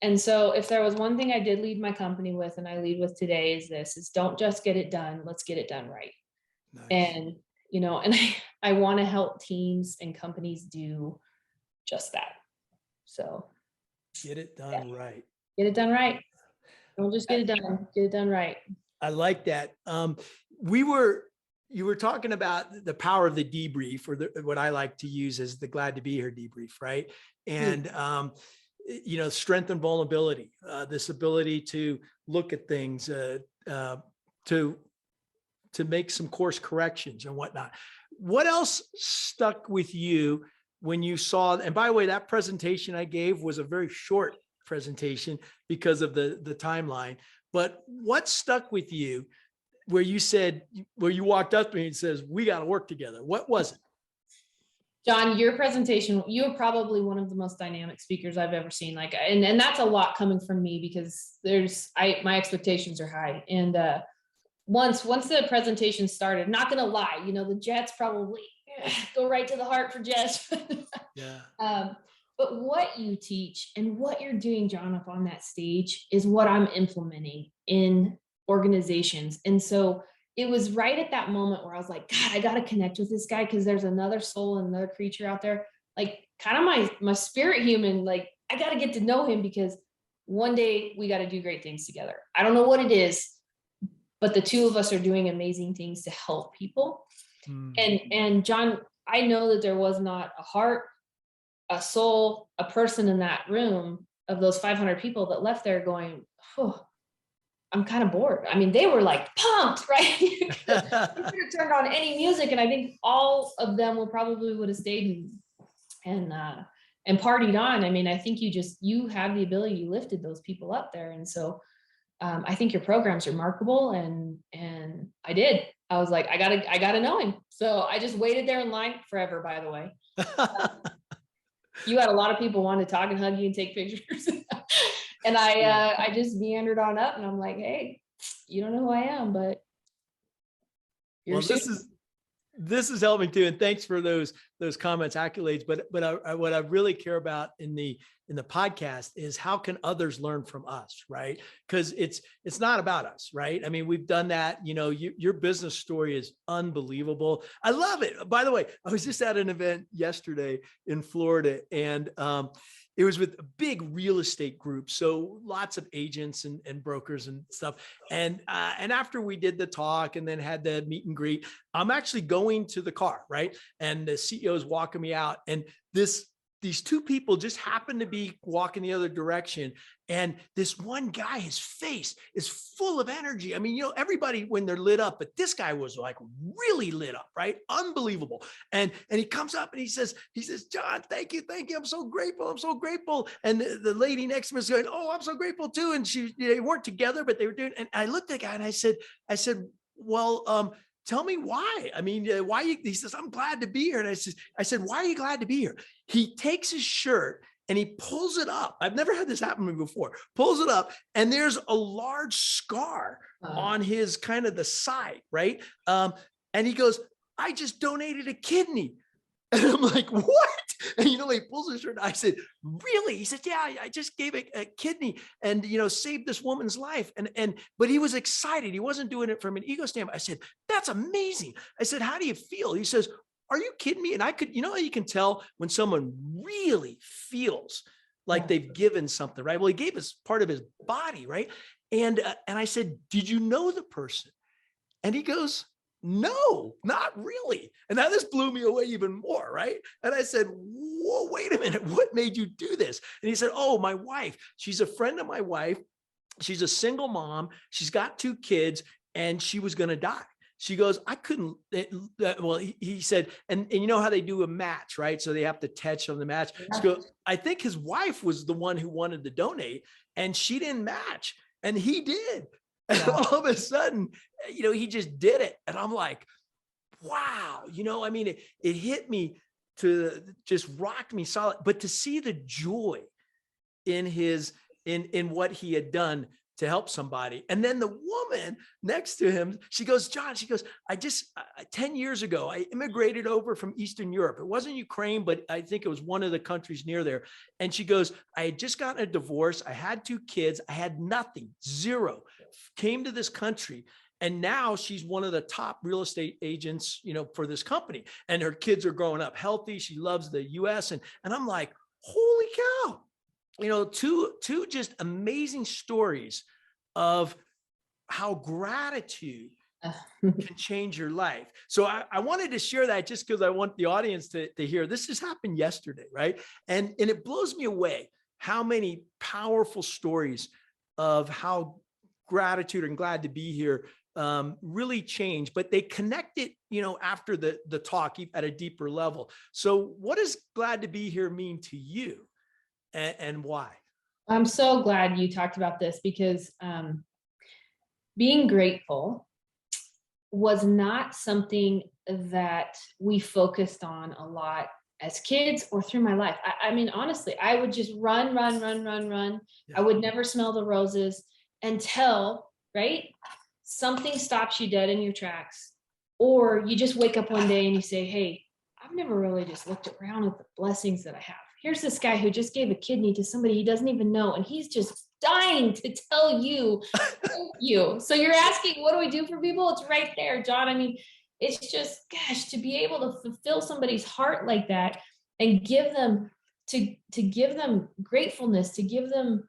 And so if there was one thing I did lead my company with, and I lead with today, is don't just get it done, let's get it done right. Nice. And, and I want to help teams and companies do just that. So get it done right. Get it done right. Don't just get it done, get it done right. I like that. You were talking about the power of the debrief, or what I like to use as the glad to be here debrief, right? And, strength and vulnerability, this ability to look at things, to make some course corrections and whatnot. What else stuck with you when you saw, and by the way, that presentation I gave was a very short presentation because of the timeline, but what stuck with you where you walked up to me and says, we got to work together? What was it? John, your presentation, you're probably one of the most dynamic speakers I've ever seen. And that's a lot coming from me, because my expectations are high. And once the presentation started, not going to lie, the jets probably go right to the heart for Jess. Yeah. But what you teach and what you're doing, John, up on that stage is what I'm implementing in organizations. And so it was right at that moment where I was like, God, I got to connect with this guy, because there's another soul and another creature out there, like kind of my spirit human. Like, I got to get to know him, because one day we got to do great things together. I don't know what it is, but the two of us are doing amazing things to help people. And John, I know that there was not a heart a person in that room of those 500 people that left there going, oh, I'm kind of bored. I mean, they were like pumped, right? You could have turned on any music, and I think all of them would have stayed and partied on. I mean, I think you have the ability, you lifted those people up there. And so I think your program's remarkable. And I was like, I gotta know him. So I just waited there in line forever, by the way. You had a lot of people wanting to talk and hug you and take pictures. And I just meandered on up, and I'm like, hey, you don't know who I am, but well, this is helping too. And thanks for those comments, accolades. But what I really care about in the podcast is how can others learn from us, right? Because it's not about us, right? I mean, we've done that. You know, your business story is unbelievable. I love it. By the way, I was just at an event yesterday in Florida, and it was with a big real estate group. So lots of agents and brokers and stuff. And after we did the talk and then had the meet and greet, I'm actually going to the car, right? And the CEO is walking me out, and these two people just happened to be walking the other direction. And this one guy, his face is full of energy. I mean, you know, everybody when they're lit up, but this guy was like really lit up, right? Unbelievable. And he comes up and he says, John, thank you. I'm so grateful. And the lady next to me is going, oh, I'm so grateful too. And they weren't together, but they were doing. And I looked at the guy and I said, well, tell me why. I mean, he says, I'm glad to be here. And I said, why are you glad to be here? He takes his shirt and he pulls it up. I've never had this happen to me before. Pulls it up, and there's a large scar on his kind of the side, right? And he goes, I just donated a kidney. And I'm like, what? And, you know, he pulls his shirt. I said, really? He said, yeah, I just gave a kidney and, you know, saved this woman's life. But he was excited. He wasn't doing it from an ego standpoint. I said, that's amazing. I said, how do you feel? He says, are you kidding me? And I could, you know, how you can tell when someone really feels like they've given something, right? Well, he gave us part of his body, right? And I said, did you know the person? And he goes, no, not really. And now this blew me away even more, right? And I said, whoa, wait a minute. What made you do this? And he said, oh, my wife. She's a friend of my wife. She's a single mom. She's got 2 kids, and she was going to die. She goes, I couldn't, well, he said, and you know how they do a match, right? So they have to touch on the match. She goes, I think his wife was the one who wanted to donate, and she didn't match, and he did. And all of a sudden, you know, he just did it. And I'm like, wow, you know, I mean, it hit me to just rock me solid, but to see the joy in in what he had done to help somebody. And then the woman next to him, she goes, John, she goes, 10 years ago, I immigrated over from Eastern Europe. It wasn't Ukraine, but I think it was one of the countries near there. And she goes, I had just gotten a divorce. I had 2 kids. I had nothing, zero, came to this country. And now she's one of the top real estate agents, you know, for this company. And her kids are growing up healthy. She loves the US. And I'm like, holy cow. You know, two just amazing stories of how gratitude can change your life. So I wanted to share that just because I want the audience to hear. This just happened yesterday, right? And it blows me away how many powerful stories of how gratitude and glad to be here really change, but they connect it, you know, after the talk at a deeper level. So what does glad to be here mean to you? And why? I'm so glad you talked about this because being grateful was not something that we focused on a lot as kids or through my life. I mean, honestly, I would just run. Yeah. I would never smell the roses until, right, something stops you dead in your tracks. Or you just wake up one day and you say, hey, I've never really just looked around at the blessings that I have. Here's this guy who just gave a kidney to somebody he doesn't even know, and he's just dying to tell you, thank you. So you're asking, what do we do for people? It's right there, John. I mean, it's just, gosh, to be able to fulfill somebody's heart like that and give them, to give them gratefulness, to give them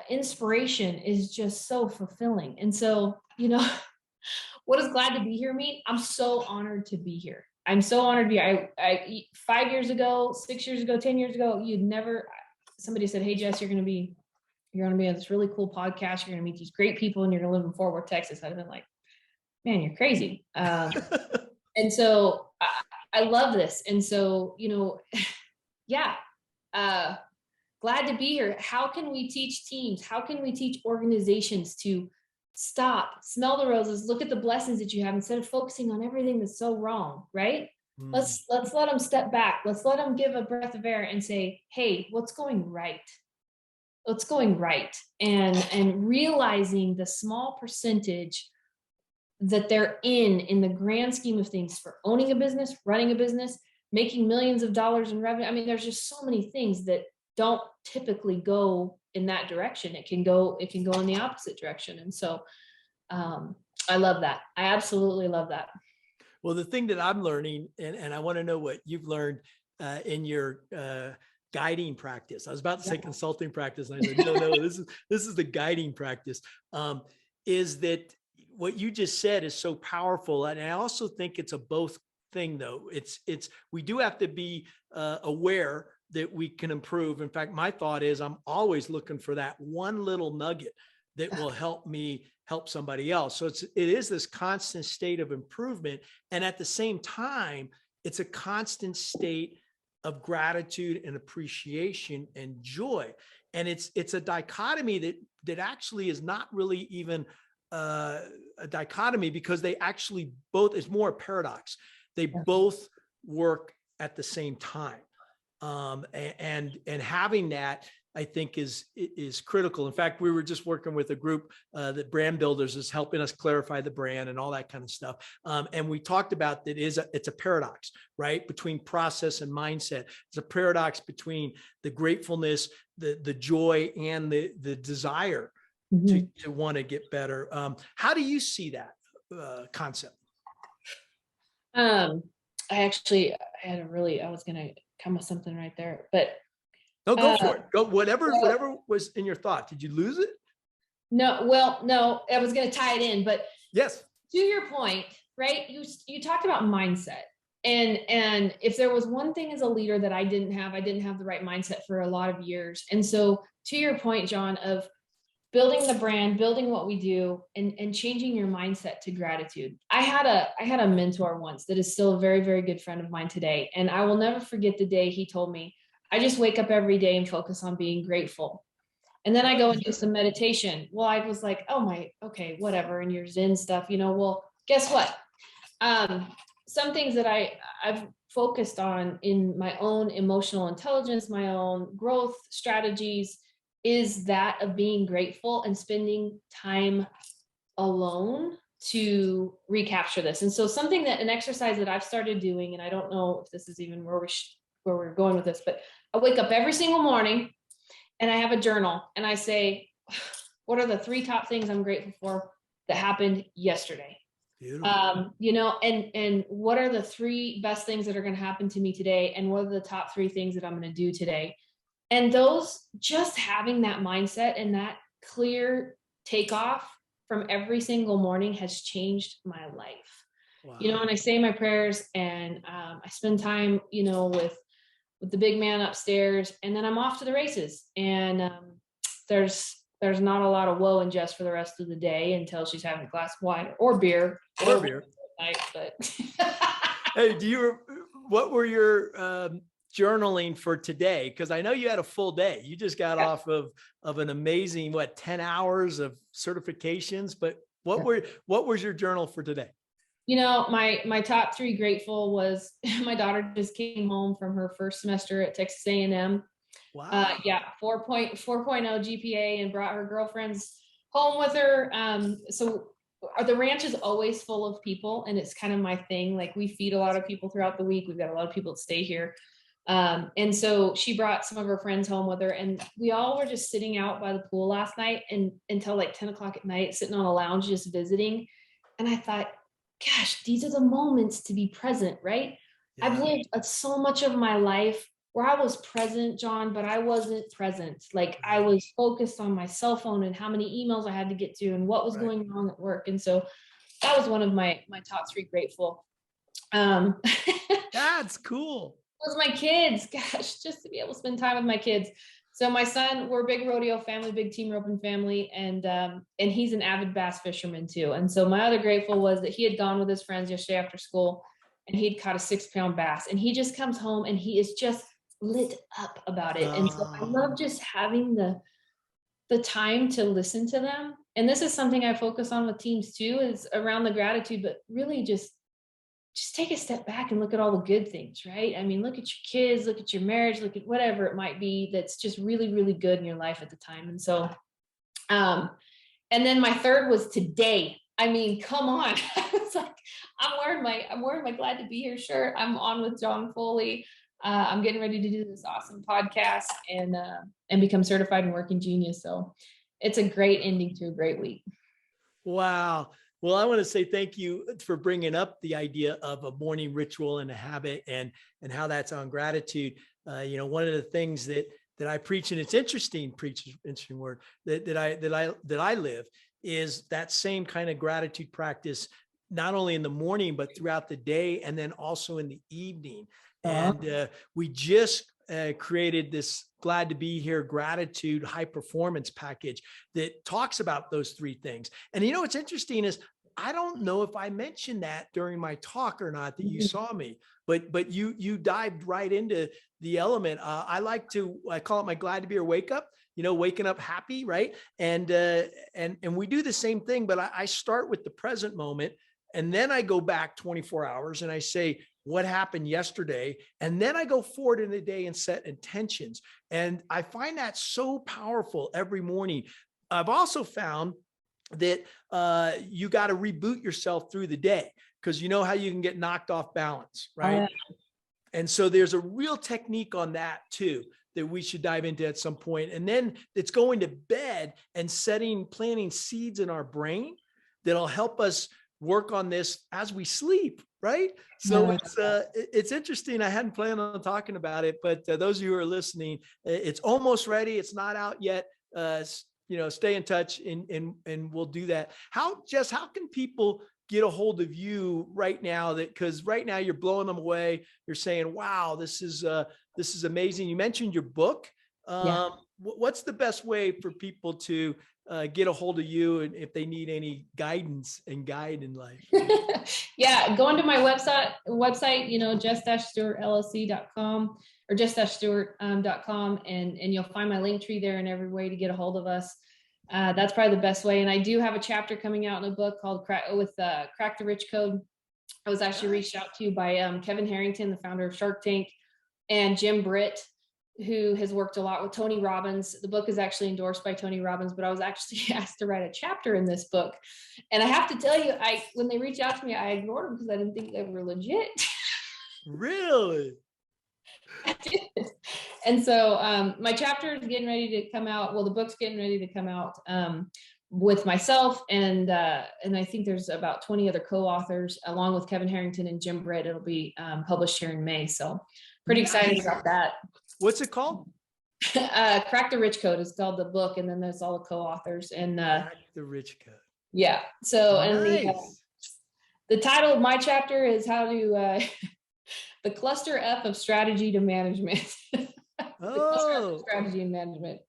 inspiration is just so fulfilling. And so, you know, what does glad to be here mean? I'm so honored to be here. I'm so honored to be. I 5 years ago, 6 years ago, 10 years ago, somebody said, "Hey, Jess, you're going to be on this really cool podcast. You're going to meet these great people and you're going to live in Fort Worth, Texas." I'd have been like, "Man, you're crazy." And so I love this. And so, yeah, glad to be here. How can we teach teams? How can we teach organizations to stop, smell the roses, look at the blessings that you have instead of focusing on everything that's so wrong, right? Let's let them step back. Let's let them give a breath of air and say, "Hey, what's going right? What's going right?" And realizing the small percentage that they're in the grand scheme of things for owning a business, running a business, making millions of dollars in revenue. I mean, there's just so many things that don't typically go in that direction. It can go in the opposite direction. And so I love that. I absolutely love that. Well, the thing that I'm learning, and I want to know what you've learned in your guiding practice. I was about to say consulting practice. And I said, no, this is the guiding practice. Is that what you just said is so powerful. And I also think it's a both thing though. We do have to be aware that we can improve. In fact, my thought is I'm always looking for that one little nugget that will help me help somebody else. So it is this constant state of improvement. And at the same time, it's a constant state of gratitude and appreciation and joy. And it's a dichotomy that actually is not really even a dichotomy, because they actually both, it's more a paradox. They both work at the same time. And having that, I think is critical. In fact, we were just working with a group that Brand Builders is helping us clarify the brand and all that kind of stuff. And we talked about that it's a paradox, right? Between process and mindset. It's a paradox between the gratefulness, the joy, and the desire to want to get better. How do you see that concept? I was going to come with something right there, but no, go for it. Go whatever was in your thought. Did you lose it? No, I was going to tie it in, but yes, to your point, right? You talked about mindset, and if there was one thing as a leader that I didn't have the right mindset for a lot of years. And so to your point, John, of building the brand, building what we do, and changing your mindset to gratitude. I had a mentor once that is still a very, very good friend of mine today. And I will never forget the day he told me, "I just wake up every day and focus on being grateful. And then I go and do some meditation." Well, I was like, okay, whatever. And your Zen stuff, well, guess what? Some things that I've focused on in my own emotional intelligence, my own growth strategies, is that of being grateful and spending time alone to recapture this. And so an exercise that I've started doing, and I don't know if this is even where we're going with this, but I wake up every single morning and I have a journal and I say, what are the 3 top things I'm grateful for that happened yesterday? And what are the 3 best things that are going to happen to me today? And what are the top 3 things that I'm going to do today? And those, just having that mindset and that clear takeoff from every single morning has changed my life. Wow. And I say my prayers and I spend time, with the big man upstairs, and then I'm off to the races. And there's not a lot of woe in Jess for the rest of the day until she's having a glass of wine or beer. Night, but hey, what were your journaling for today? Because I know you had a full day. You just got off of an amazing 10 hours of certifications. But what was your journal for today? My top 3 grateful was my daughter just came home from her first semester at Texas A&M. Wow. 4.0 GPA, and brought her girlfriends home with her. So the ranch is always full of people, and it's kind of my thing. Like, we feed a lot of people throughout the week. We've got a lot of people that stay here. And so she brought some of her friends home with her, and we all were just sitting out by the pool last night and until like 10 o'clock at night, sitting on a lounge, just visiting. And I thought, gosh, these are the moments to be present, right? Yeah. I've lived so much of my life where I was present, John, but I wasn't present. Like, I was focused on my cell phone and how many emails I had to get to and what was going on at work. And so that was one of my top 3 grateful. Um, That's cool. was my kids, gosh, just to be able to spend time with my kids. So my son, we're a big rodeo family, big team roping family, and he's an avid bass fisherman too. And so my other grateful was that he had gone with his friends yesterday after school, and he'd caught a 6-pound bass, and he just comes home and he is just lit up about it. And so I love just having the time to listen to them. And this is something I focus on with teams too, is around the gratitude, but really just take a step back and look at all the good things, right? I mean, look at your kids, look at your marriage, look at whatever it might be that's just really, really good in your life at the time. And so, and then my third was today. I mean, come on. I was like, I'm wearing my glad to be here shirt. I'm on with John Foley. I'm getting ready to do this awesome podcast and become certified in working genius. So it's a great ending to a great week. Wow. Well, I want to say thank you for bringing up the idea of a morning ritual and a habit and how that's on gratitude. One of the things that I preach, and it's interesting word that I live, is that same kind of gratitude practice, not only in the morning, but throughout the day, and then also in the evening. And we just created this glad to be here gratitude high performance package that talks about those three things. And what's interesting is I don't know if I mentioned that during my talk or not, that you saw me, but you dived right into the element. I call it my glad to be here wake up, waking up happy. Right. And we do the same thing, but I start with the present moment, and then I go back 24 hours and I say, what happened yesterday? And then I go forward in the day and set intentions. And I find that so powerful every morning. I've also found that you got to reboot yourself through the day, because you know how you can get knocked off balance, right? And so there's a real technique on that too, that we should dive into at some point. And then it's going to bed and planting seeds in our brain that'll help us work on this as we sleep, right? So it's interesting. I hadn't planned on talking about it, but those of you who are listening, it's almost ready. It's not out yet. Stay in touch and we'll do that. Jess, how can people get a hold of you right now? Because right now you're blowing them away. You're saying, wow, this is amazing. You mentioned your book. What's the best way for people to get a hold of you, and if they need any guidance and guide in life? Yeah, go onto my website, jess-stewartllc.com or jess-stewart.com, and you'll find my link tree there and every way to get a hold of us. That's probably the best way. And I do have a chapter coming out in a book called Crack the Rich Code. I was actually reached out to by Kevin Harrington, the founder of Shark Tank, and Jim Britt, who has worked a lot with Tony Robbins. The book is actually endorsed by Tony Robbins, but I was actually asked to write a chapter in this book. And I have to tell you, when they reached out to me, I ignored them because I didn't think they were legit. Really? I did. And so my chapter is getting ready to come out. Well, the book's getting ready to come out with myself. And I think there's about 20 other co-authors along with Kevin Harrington and Jim Britt. It'll be published here in May. So pretty excited about that. What's it called? Crack the Rich Code is called the book, and then there's all the co-authors. And Crack the Rich Code. Yeah. So nice. And the title of my chapter is how to the cluster F of strategy to management. Strategy and management.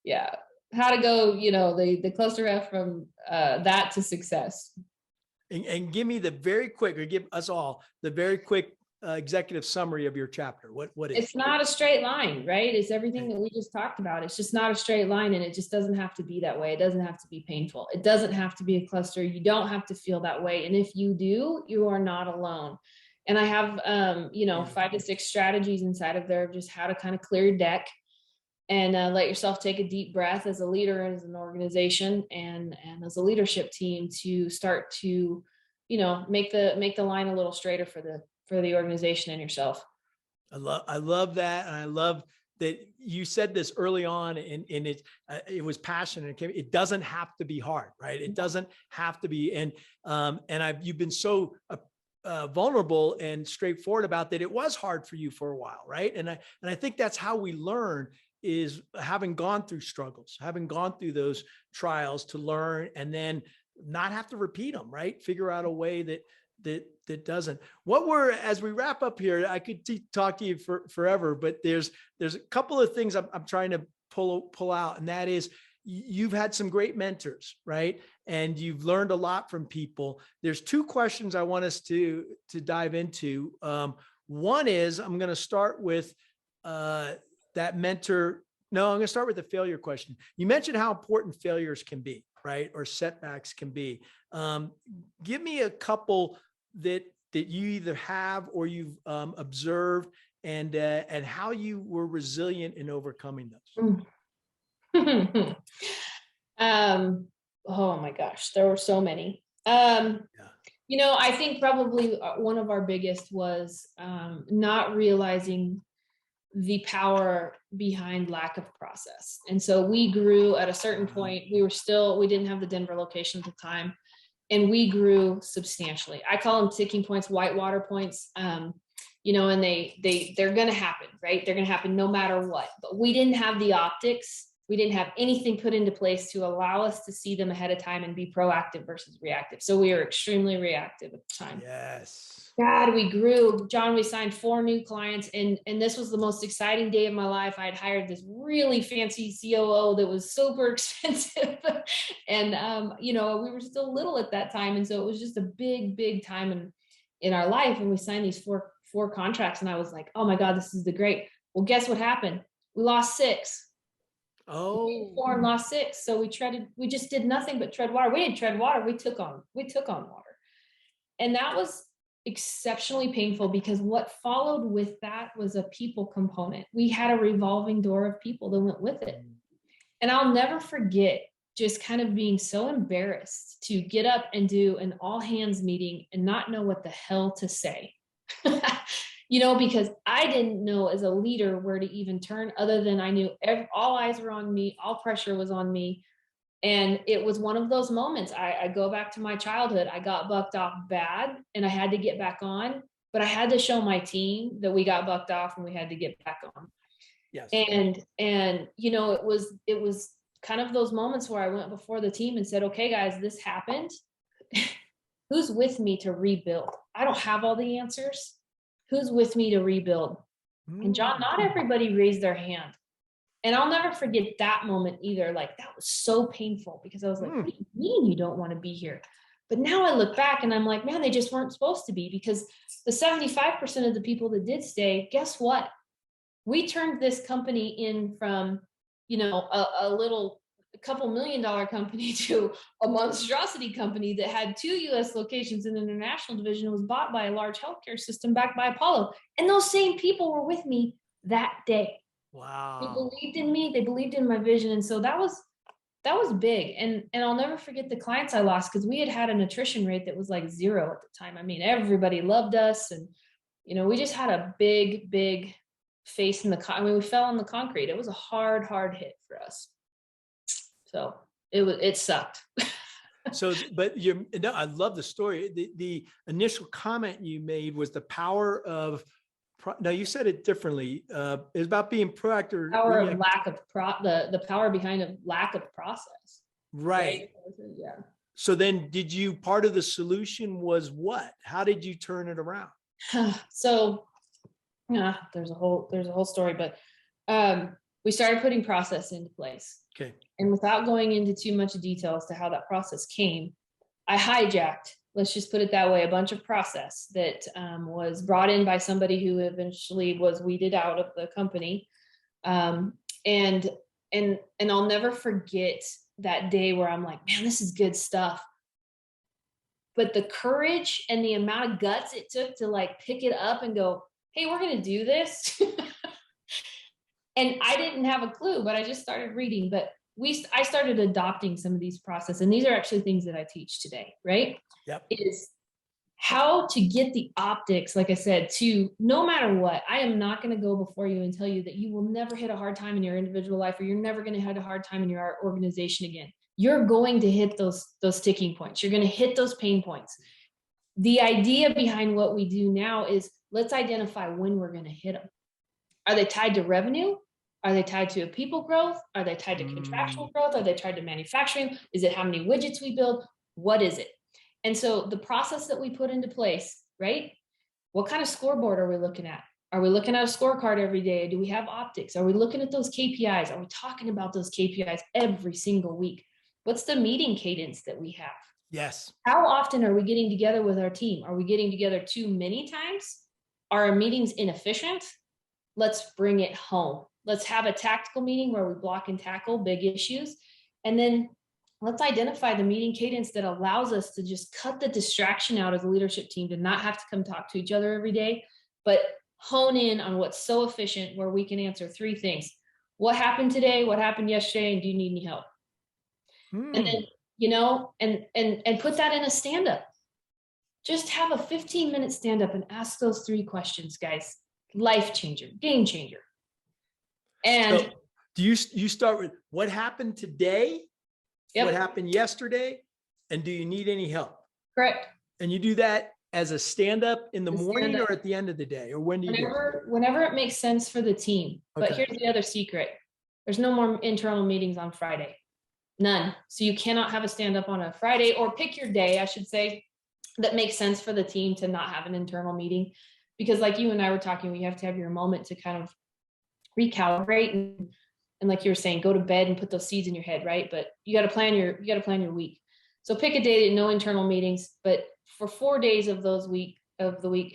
Yeah. How to go, the cluster F from that to success. And give me the very quick, or give us all the very quick executive summary of your chapter. What is it's not a straight line, right? It's everything that we just talked about. It's just not a straight line, and it just doesn't have to be that way. It doesn't have to be painful. It doesn't have to be a cluster. You don't have to feel that way. And if you do, you are not alone. And I have 5 to 6 strategies inside of there of just how to kind of clear your deck and let yourself take a deep breath as a leader, as an organization, and as a leadership team to start to make the line a little straighter for the organization and yourself. I love that. And I love that you said this early on, and it was passionate. It doesn't have to be hard, right? It doesn't have to be. And you've been so vulnerable and straightforward about that. It was hard for you for a while, right? And I think that's how we learn, is having gone through struggles, having gone through those trials to learn, and then not have to repeat them, right? Figure out a way that doesn't. What were, as we wrap up here, I could talk to you for forever, but there's a couple of things I'm trying to pull out, and that is, you've had some great mentors, right? And you've learned a lot from people. There's two questions I want us to dive into. One is, I'm going to start with that mentor. No, I'm going to start with the failure question. You mentioned how important failures can be, right? Or setbacks can be. Give me a couple that you either have or you've observed, and how you were resilient in overcoming those. Oh my gosh, there were so many. I think probably one of our biggest was not realizing the power behind lack of process. And so we grew at a certain point. We didn't have the Denver location at the time, and we grew substantially. I call them ticking points, whitewater points. And they're going to happen, right? They're going to happen no matter what. But we didn't have the optics. We didn't have anything put into place to allow us to see them ahead of time and be proactive versus reactive. So we were extremely reactive at the time. Yes. God, we grew. John, we signed 4 new clients, and this was the most exciting day of my life. I had hired this really fancy COO that was super expensive. And, we were still little at that time. And so it was just a big, big time in our life. And we signed these four contracts, and I was like, oh my God, this is the great. Well, guess what happened? We lost 6. Oh, 4 and lost 6. So we just did nothing but tread water. We didn't tread water. We took on water. And that was exceptionally painful, because what followed with that was a people component. We had a revolving door of people that went with it. And I'll never forget just kind of being so embarrassed to get up and do an all hands meeting and not know what the hell to say. Because I didn't know as a leader where to even turn, other than I knew all eyes were on me, all pressure was on me. And it was one of those moments. I go back to my childhood. I got bucked off bad, and I had to get back on, but I had to show my team that we got bucked off and we had to get back on. Yes. And it was kind of those moments where I went before the team and said, okay, guys, this happened. Who's with me to rebuild? I don't have all the answers. Who's with me to rebuild? And John, not everybody raised their hand. And I'll never forget that moment either. Like, that was so painful, because I was like, what do you mean you don't want to be here? But now I look back and I'm like, man, they just weren't supposed to be, because the 75% of the people that did stay, guess what? We turned this company in from, a couple $1 million company to a monstrosity company that had 2 US locations in the international division. It was bought by a large healthcare system backed by Apollo. And those same people were with me that day. Wow. They believed in me. They believed in my vision. And so that was big. And I'll never forget the clients I lost, because we had an attrition rate that was like 0 at the time. I mean, everybody loved us. And, we just had a big, big face in we fell on the concrete. It was a hard, hard hit for us. So it sucked. So, but I love the story. The initial comment you made was the power of, no, you said it differently. It's about being proactive. Power of lack of the power behind a lack of process. Right. Yeah. So then part of the solution was what? How did you turn it around? So there's a whole story, but we started putting process into place. Okay. And without going into too much detail as to how that process came, I hijacked, let's just put it that way, a bunch of process that was brought in by somebody who eventually was weeded out of the company. And I'll never forget that day where I'm like, man, this is good stuff. But the courage and the amount of guts it took to like pick it up and go, hey, we're going to do this. And I didn't have a clue, but I just started reading. But I started adopting some of these processes. And these are actually things that I teach today, right? Yep. Is how to get the optics, like I said, to no matter what. I am not going to go before you and tell you that you will never hit a hard time in your individual life, or you're never going to hit a hard time in your organization again. You're going to hit those sticking points. You're going to hit those pain points. The idea behind what we do now is, let's identify when we're going to hit them. Are they tied to revenue? Are they tied to a people growth? Are they tied to contractual growth? Are they tied to manufacturing? Is it how many widgets we build? What is it? And so the process that we put into place, right? What kind of scoreboard are we looking at? Are we looking at a scorecard every day? Do we have optics? Are we looking at those KPIs? Are we talking about those KPIs every single week? What's the meeting cadence that we have? Yes. How often are we getting together with our team? Are we getting together too many times? Are our meetings inefficient? Let's bring it home. Let's have a tactical meeting where we block and tackle big issues. And then let's identify the meeting cadence that allows us to just cut the distraction out as a leadership team, to not have to come talk to each other every day, but hone in on what's so efficient, where we can answer 3 things. What happened today? What happened yesterday? And do you need any help? And then, and put that in a stand-up. Just have a 15-minute stand-up and ask those 3 questions, guys. Life changer, game changer. And so do you start with what happened today? Yep. What happened yesterday? And do you need any help? Correct. And you do that as a stand-up in the morning or at the end of the day? Or when do you do it? Whenever it makes sense for the team. Okay. But here's the other secret. There's no more internal meetings on Friday. None. So you cannot have a stand-up on a Friday, or pick your day, I should say, that makes sense for the team to not have an internal meeting. Because like you and I were talking, you have to have your moment to kind of recalibrate and like you were saying, go to bed and put those seeds in your head, right? But you got to plan your week. So pick a day that no internal meetings, but for 4 days of the week,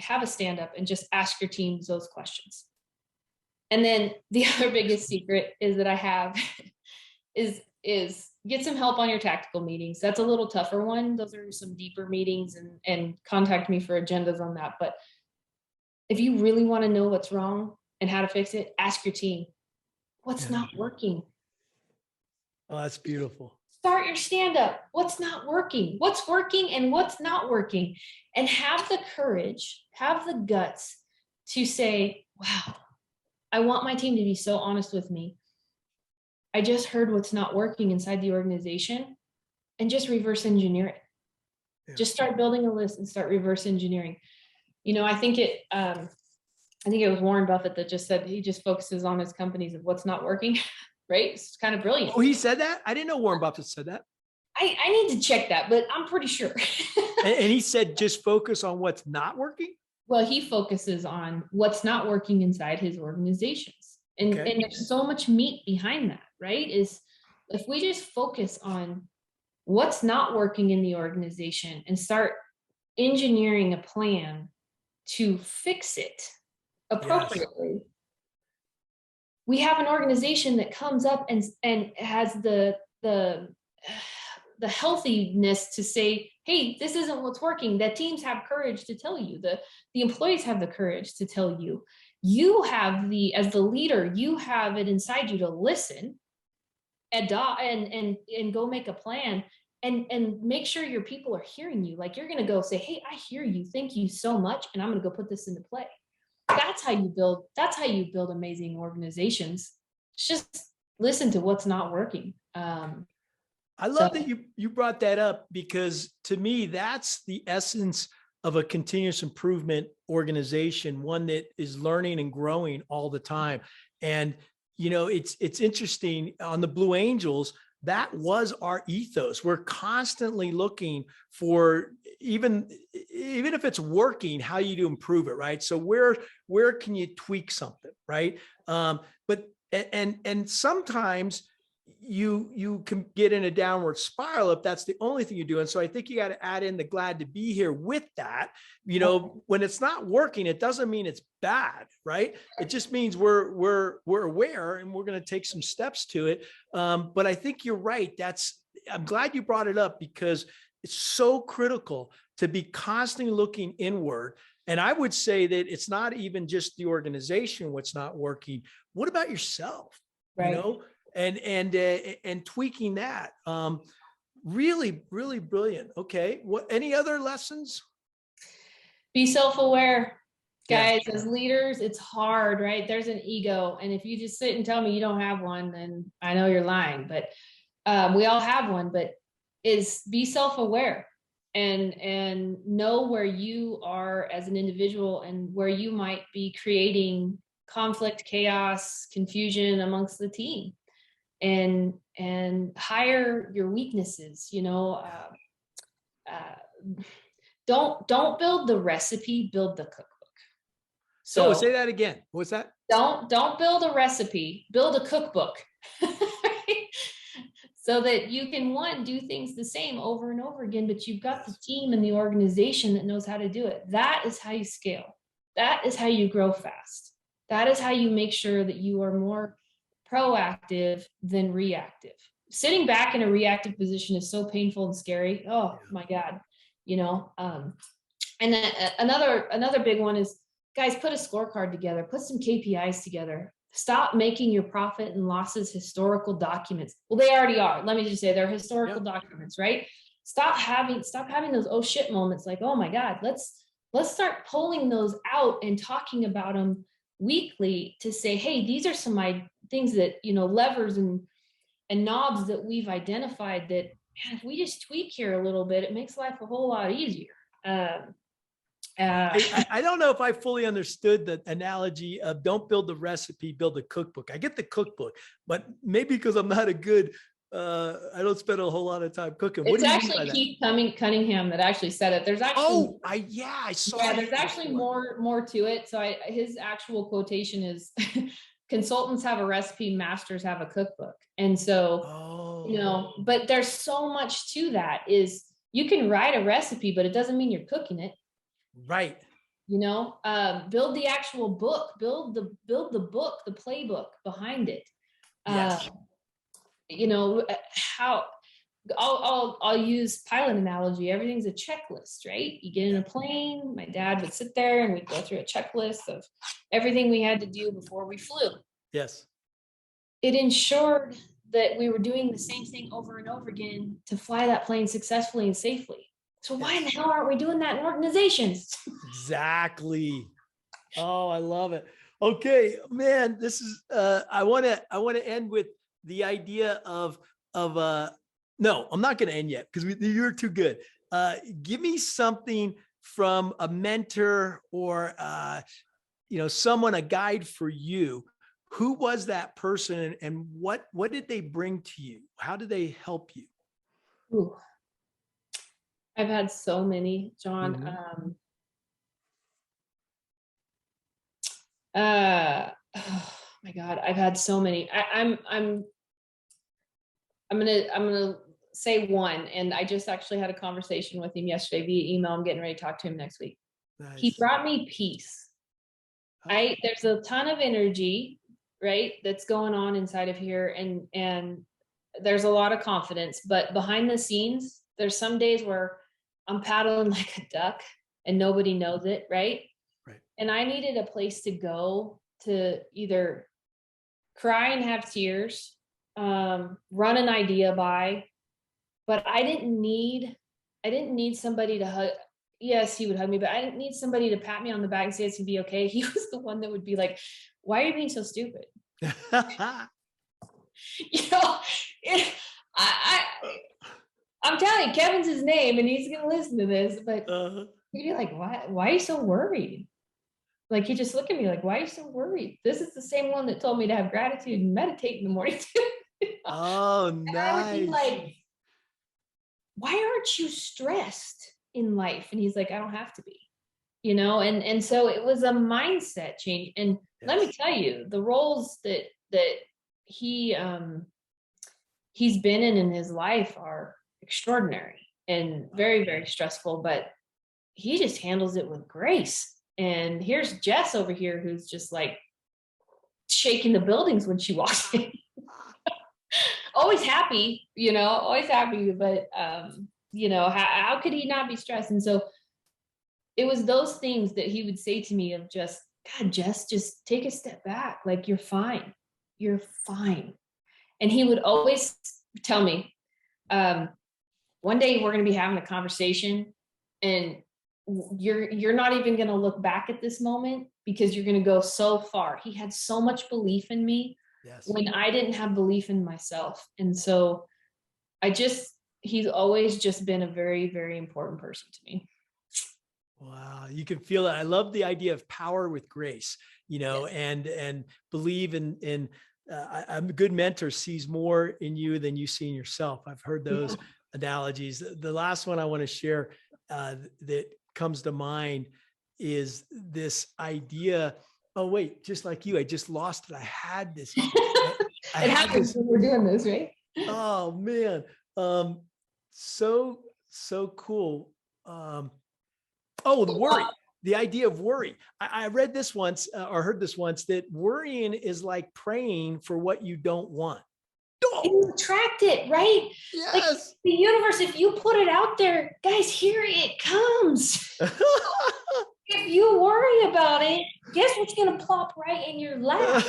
have a stand up and just ask your teams those questions. And then the other biggest secret is that I have is get some help on your tactical meetings. That's a little tougher one. Those are some deeper meetings, and contact me for agendas on that. But if you really want to know what's wrong and how to fix it, ask your team, what's not working? Oh, that's beautiful. Start your stand-up. What's not working? What's working and what's not working? And have the courage, have the guts to say, wow, I want my team to be so honest with me. I just heard what's not working inside the organization, and just reverse engineer it. Yeah. Just start building a list and start reverse engineering. I think it was Warren Buffett that just said he just focuses on his companies of what's not working. Right? It's kind of brilliant. Oh, he said that? I didn't know Warren Buffett said that. I need to check that, but I'm pretty sure. And he said, just focus on what's not working? Well, he focuses on what's not working inside his organizations. And there's so much meat behind that, right? Is if we just focus on what's not working in the organization and start engineering a plan to fix it appropriately. Yes. We have an organization that comes up and has the healthiness to say, hey, this isn't what's working. That teams have courage to tell you. The employees have the courage to tell you. You have as the leader, you have it inside you to listen, adopt, and go make a plan and make sure your people are hearing you. Like you're going to go say, hey, I hear you. Thank you so much. And I'm going to go put this into play. That's how you build amazing organizations. Just listen to what's not working. I love that you brought that up, because to me, that's the essence of a continuous improvement organization, one that is learning and growing all the time. And, it's interesting on the Blue Angels, that was our ethos. We're constantly looking for, even if it's working, how you do improve it, right? So where can you tweak something, right? But sometimes you can get in a downward spiral if that's the only thing you do. And so I think you got to add in the glad to be here with that. When it's not working, it doesn't mean it's bad, right? It just means we're aware and we're going to take some steps to it. But I think you're right. I'm glad you brought it up, because it's so critical to be constantly looking inward. And I would say that it's not even just the organization what's not working. What about yourself? Right. And tweaking that. Really, really brilliant. Okay. Any other lessons? Be self-aware, guys. As leaders, it's hard, right? There's an ego. And if you just sit and tell me you don't have one, then I know you're lying, but we all have one. But be self-aware and know where you are as an individual and where you might be creating conflict, chaos, confusion amongst the team. And hire your weaknesses. don't build the recipe, build the cookbook. So So say that again. What's that? don't build a recipe, build a cookbook. So that you can, one, do things the same over and over again, but you've got the team and the organization that knows how to do it. That is how you scale. That is how you grow fast. That is how you make sure that you are more proactive than reactive. Sitting back in a reactive position is so painful and scary. Oh my God, you know. And then another big one is, guys, put a scorecard together, put some KPIs together. Stop making your profit and losses historical documents. Well, they already are. Let me just say they're historical documents, right? Stop having those oh shit moments like, oh my God, let's start pulling those out and talking about them weekly to say, hey, these are some things that, you know, levers and knobs that we've identified that, man, if we just tweak here a little bit, it makes life a whole lot easier. I don't know if I fully understood the analogy of don't build the recipe, build a cookbook. I get the cookbook, but maybe because I'm not a good, I don't spend a whole lot of time cooking. What it's do you actually mean by that? Keith Cunningham that actually said it. There's actually, I saw. Yeah, there's actually more to it. So his actual quotation is, consultants have a recipe, masters have a cookbook. And so, you know, but there's so much to that. Is you can write a recipe, but it doesn't mean you're cooking it. Right. You know, build the actual book, build the book, the playbook behind it. Yes. You know, how I'll use pilot analogy. Everything's a checklist, right? You get in a plane, my dad would sit there and we'd go through a checklist of everything we had to do before we flew. Yes. It ensured that we were doing the same thing over and over again to fly that plane successfully and safely. So why in the hell aren't we doing that in organizations? Exactly. Oh, I love it. Okay, man, this is, I want to end with the idea of, no, I'm not going to end yet because you're too good. Give me something from a mentor or, you know, someone, a guide for you. Who was that person and what did they bring to you? How did they help you? Ooh. I've had so many, John. Mm-hmm. Oh my God, I've had so many. I'm gonna say one, and I just actually had a conversation with him yesterday via email. I'm getting ready to talk to him next week. Nice. He brought me peace. There's a ton of energy, right, that's going on inside of here, and there's a lot of confidence, but behind the scenes, there's some days where I'm paddling like a duck and nobody knows it, right? Right. And I needed a place to go to either cry and have tears, run an idea by, but I didn't need somebody to hug. Yes, he would hug me, but I didn't need somebody to pat me on the back and say it's gonna be okay. He was the one that would be like, why are you being so stupid? You know, I'm telling you, Kevin's his name and he's gonna listen to this, but he'd be like, why are you so worried? Like, he just looked at me like, why are you so worried? This is the same one that told me to have gratitude and meditate in the morning too. Oh, nice. And I would be like, why aren't you stressed in life? And he's like, I don't have to be, you know? And so it was a mindset change. And let me tell you, the roles that he's been in his life are extraordinary and very, very stressful, but he just handles it with grace. And here's Jess over here, who's just like shaking the buildings when she walks in. Always happy, you know, always happy, but you know, how could he not be stressed? And so it was those things that he would say to me of just, God, Jess, just take a step back. Like, you're fine. You're fine. And he would always tell me, one day we're going to be having a conversation and you're not even going to look back at this moment because you're going to go so far. He had so much belief in me when I didn't have belief in myself. And so he's always just been a very, very important person to me. Wow. You can feel it. I love the idea of power with grace, you know, and believe in a good mentor sees more in you than you see in yourself. I've heard those analogies. The last one I want to share, that comes to mind is this idea. Oh, wait, just like you, I just lost it. I had this. I It had happens this. when we're doing this, right? Oh man. So cool. The worry, the idea of worry. I read this once or heard this once, that worrying is like praying for what you don't want. You attract it, right? Like Yes. the universe, if you put it out there, guys, here it comes. If you worry about it, guess what's going to plop right in your lap?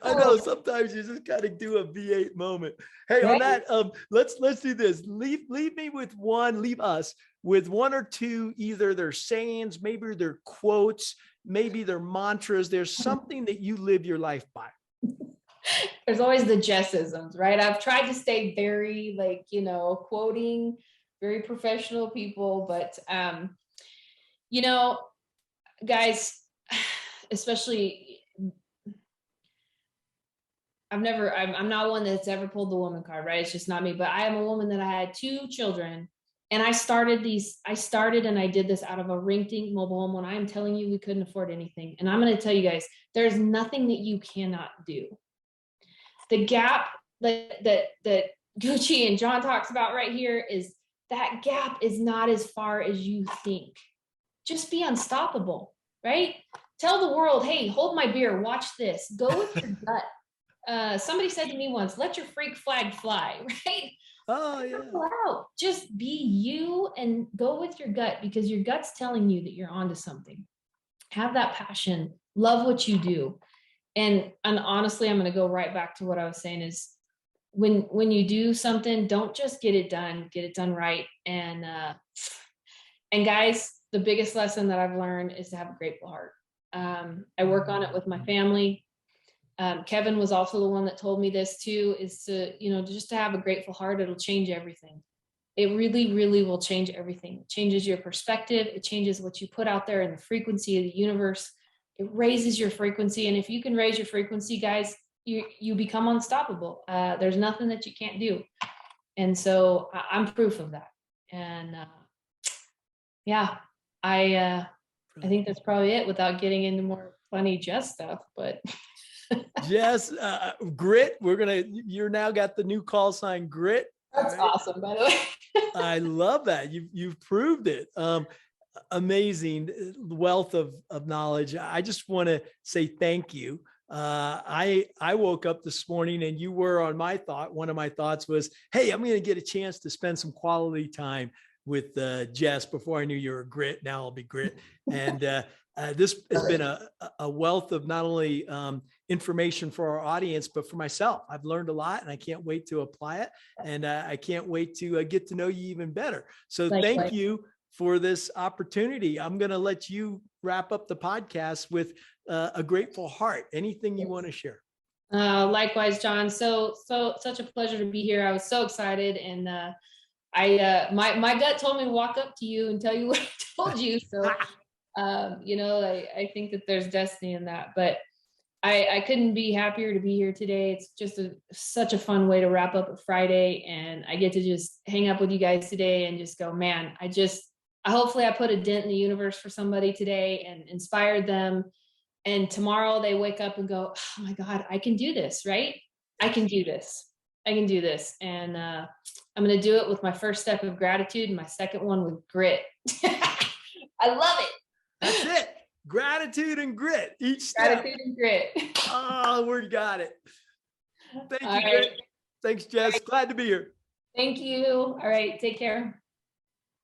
I know sometimes you just got to do a V8 moment. Hey, Right? on that, let's do this. Leave us with one or two, either their sayings, maybe their quotes, maybe their mantras. There's something that you live your life by. There's always the Jessisms, right? I've tried to stay very quoting very professional people, but guys, especially I'm not one that's ever pulled the woman card, right? It's just not me, but I am a woman that I had 2 children, and I started and I did this out of a rinky-dink mobile home when I am telling you we couldn't afford anything. And I'm going to tell you guys, there's nothing that you cannot do. The gap that Gucci and John talks about right here is that gap is not as far as you think. Just be unstoppable, right? Tell the world, hey, hold my beer, watch this. Go with your gut. Somebody said to me once, let your freak flag fly, right? Oh yeah. Out. Just be you and go with your gut, because your gut's telling you that you're onto something. Have that passion, love what you do. And honestly, I'm going to go right back to what I was saying is when you do something, don't just get it done right. And guys, the biggest lesson that I've learned is to have a grateful heart. I work on it with my family. Kevin was also the one that told me this too, is to, just to have a grateful heart. It'll change everything. It really, really will change everything. It changes your perspective. It changes what you put out there in the frequency of the universe. It raises your frequency. And if you can raise your frequency, guys, you become unstoppable. There's nothing that you can't do. And so I'm proof of that. And I think that's probably it, without getting into more funny Jess stuff, but. Jess, Grit, you're now got the new call sign, Grit. That's right? Awesome, by the way. I love that. You've proved it. Amazing wealth of knowledge. I just want to say thank you. I woke up this morning and you were on my thought. One of my thoughts was, hey, I'm going to get a chance to spend some quality time with Jess. Before I knew you were Grit, now I'll be Grit. And this has been a wealth of not only information for our audience, but for myself. I've learned a lot and I can't wait to apply it. And I can't wait to get to know you even better. So thank you for this opportunity. I'm going to let you wrap up the podcast with a grateful heart. Anything you want to share? Likewise, John. So such a pleasure to be here. I was so excited, and my gut told me to walk up to you and tell you what I told you. So I think that there's destiny in that, but I couldn't be happier to be here today. It's just such a fun way to wrap up a Friday, and I get to just hang up with you guys today and just go, man, hopefully I put a dent in the universe for somebody today and inspired them. And tomorrow they wake up and go, oh my God, I can do this, right? I can do this. And I'm going to do it with my first step of gratitude and my second one with grit. I love it. That's it. Gratitude and grit. Each step. Gratitude and grit. Oh, we got it. Thank you, All Grit. right. Thanks, Jess. Right. Glad to be here. Thank you. All right. Take care.